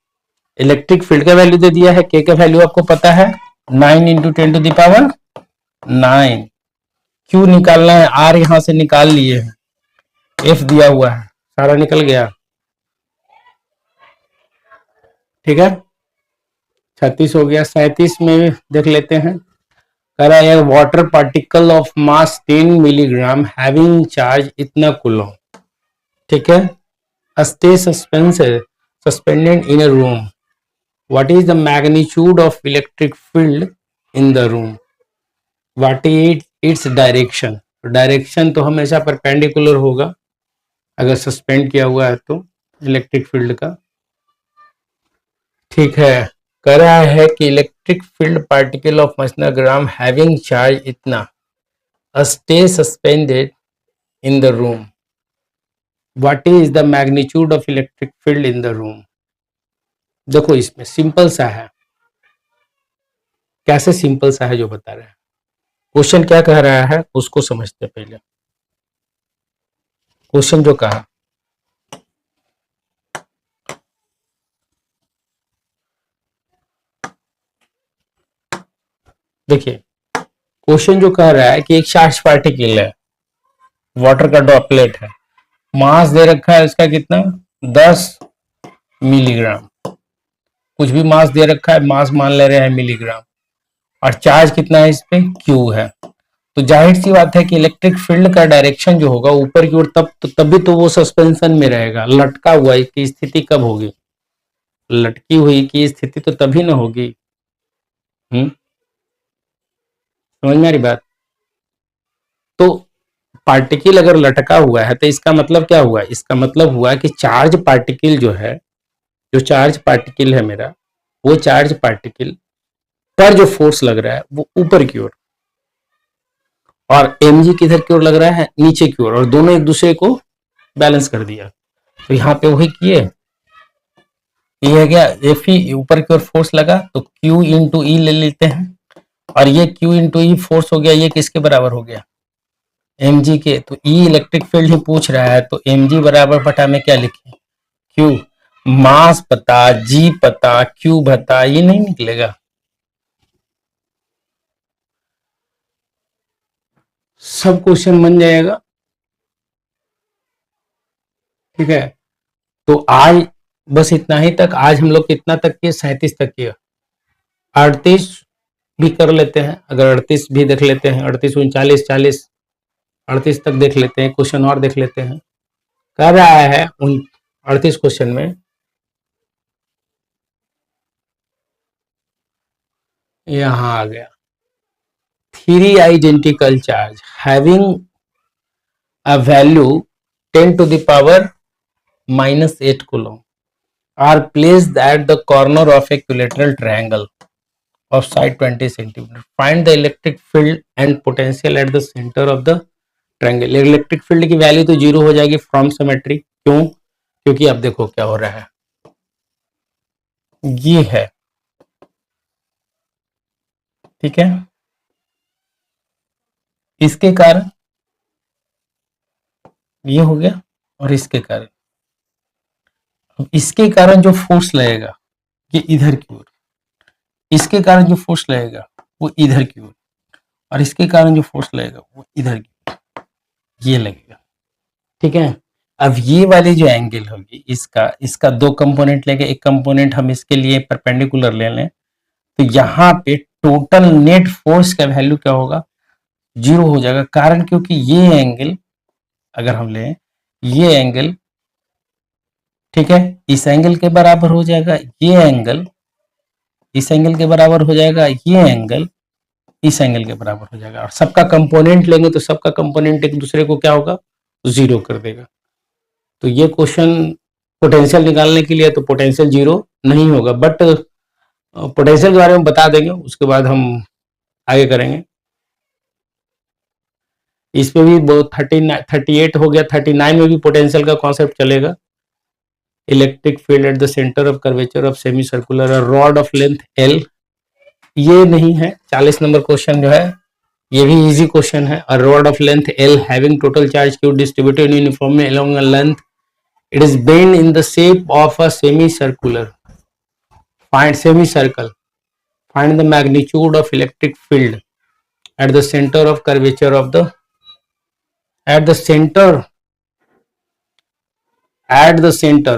इलेक्ट्रिक फील्ड का वैल्यू दे दिया है, के का वैल्यू आपको पता है 9 इंटू 10⁻9, क्यू निकालना है, आर यहां से निकाल लिए हैं, एफ दिया हुआ है, सारा निकल गया। ठीक है, 36 हो गया। 37 में देख लेते हैं, कह रहा है water particle of mass 10 milligram having charge इतना कूलॉम, ठीक है, stay suspended in a room, what is the magnitude of electric field in the room, what is its direction. Direction तो हमेशा परपेंडिकुलर होगा अगर सस्पेंड किया हुआ है तो इलेक्ट्रिक फील्ड का। ठीक है, कह रहा है कि electric field particle of gram having charge इतना stay suspended in the room, what is the magnitude of electric field in the room. देखो इसमें सिंपल सा है, कैसे सिंपल सा है जो बता रहे हैं, क्वेश्चन क्या कह रहा है उसको समझते पहले। क्वेश्चन जो कहा, देखिए क्वेश्चन जो कह रहा है कि एक चार्ज पार्टिकल है, वाटर का ड्रॉपलेट है, मास दे रखा है इसका कितना 10 मिलीग्राम। कुछ भी मास दे रखा है, मास मान ले रहे हैं मिलीग्राम, और चार्ज कितना है इस पे, क्यू है। तो जाहिर सी बात है कि इलेक्ट्रिक फील्ड का डायरेक्शन जो होगा ऊपर की ओर, तभी तो वो सस्पेंशन में रहेगा। लटका हुआ की स्थिति कब होगी, लटकी हुई की स्थिति तो तभी ना होगी। समझ में आ रही बात। तो पार्टिकल अगर लटका हुआ है तो इसका मतलब क्या हुआ, इसका मतलब हुआ कि चार्ज पार्टिकल जो है, जो चार्ज पार्टिकल है मेरा, वो चार्ज पार्टिकल पर जो फोर्स लग रहा है वो ऊपर की ओर, और mg किधर की ओर लग रहा है, नीचे की ओर, और दोनों एक दूसरे को बैलेंस कर दिया। तो यहाँ पे वही किए, ये है क्या, एफ ही ऊपर की ओर फोर्स लगा तो q इंटू ई ले लेते हैं, और ये q इंटू ई फोर्स हो गया, ये किसके बराबर हो गया, mg के। तो ई इलेक्ट्रिक फील्ड ही पूछ रहा है, तो mg बराबर बटा में क्या लिखे, q। मास पता, g पता, q पता, ये नहीं निकलेगा। सब क्वेश्चन बन जाएगा। ठीक है, तो आज बस इतना ही तक। आज हम लोग कितना तक किए, 37 तक किया। 38 भी कर लेते हैं, अगर 38 भी देख लेते हैं, 38 39 40 38 तक देख लेते हैं, क्वेश्चन और देख लेते हैं। कर रहा है उन 38 क्वेश्चन में, यहां आ गया, 3 identical charge having a value 10 to the power -8 coulomb are placed at the corner of equilateral triangle of side 20 centimeter. Find the electric field and potential at the center of the triangle. Electric field की value तो zero हो जाएगी from symmetry. क्यों, क्योंकि अब देखो क्या हो रहा है, ये है, ठीक है, इसके कारण ये हो गया, और इसके कारण, इसके कारण जो फोर्स लगेगा ये इधर की ओर, इसके कारण जो फोर्स लगेगा वो इधर की ओर, और इसके कारण जो फोर्स लगेगा वो इधर की ओर, ये लगेगा। ठीक है, अब ये वाली जो एंगल होगी, इसका इसका दो कंपोनेंट लेंगे, एक कंपोनेंट हम इसके लिए परपेंडिकुलर ले लें, तो यहाँ पे टोटल नेट फोर्स का वैल्यू क्या होगा, जीरो हो जाएगा। कारण क्योंकि ये एंगल अगर हम लें, ये एंगल, ठीक है, इस एंगल के बराबर हो जाएगा, ये एंगल इस एंगल के बराबर हो जाएगा, ये एंगल इस एंगल के बराबर हो जाएगा, और सबका कंपोनेंट लेंगे तो सबका कंपोनेंट एक दूसरे को क्या होगा, जीरो कर देगा। तो ये क्वेश्चन पोटेंशियल निकालने के लिए, तो पोटेंशियल जीरो नहीं होगा, बट पोटेंशियल के बारे में बता देंगे, उसके बाद हम आगे करेंगे। इस पे भी 38 हो गया, 39 में भी पोटेंशियल का कॉन्सेप्ट चलेगा। Electric field at the centre of curvature of semi circular rod of length L, ये नहीं है। 40 नंबर क्वेश्चन जो है ये भी इजी क्वेश्चन है। A rod of length L having total charge Q distributed uniformly along a length, it is bent in the shape of a semicircle. Find the magnitude of electric field at the center of curvature of the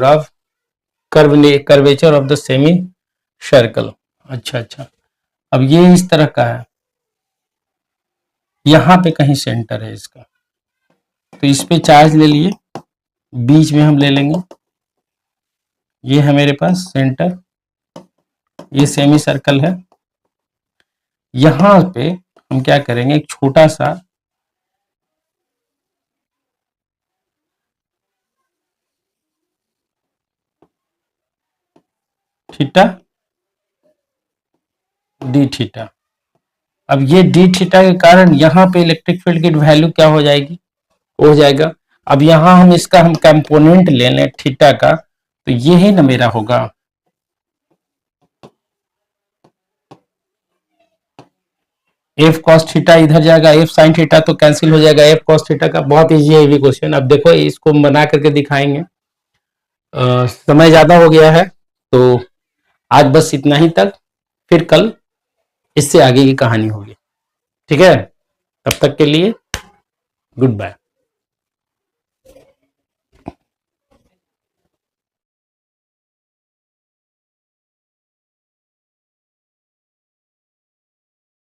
of curvature of the semicircle. अच्छा, अब ये इस तरह का है, यहां पे कहीं सेंटर है इसका, तो इस पे चार्ज ले लिए, बीच में हम ले लेंगे, ये है मेरे पास सेंटर, ये सेमी सर्कल है। यहां पे हम क्या करेंगे, एक छोटा सा थीटा डी थीटा। अब ये डी थीटा के कारण यहाँ पे इलेक्ट्रिक फील्ड की वैल्यू क्या हो जाएगी, हो जाएगा। अब यहाँ हम इसका कंपोनेंट ले लें थीटा का, तो ये ही ना मेरा होगा, एफ कॉस थीटा इधर जाएगा, एफ साइन थीटा तो कैंसिल हो जाएगा, एफ कॉस थीटा का। बहुत इजी है ये भी क्वेश्चन। अब देखो इसको बना करके दिखाएंगे, समय ज्यादा हो गया है, तो आज बस इतना ही तक, फिर कल इससे आगे की कहानी होगी। ठीक है, तब तक के लिए गुड बाय।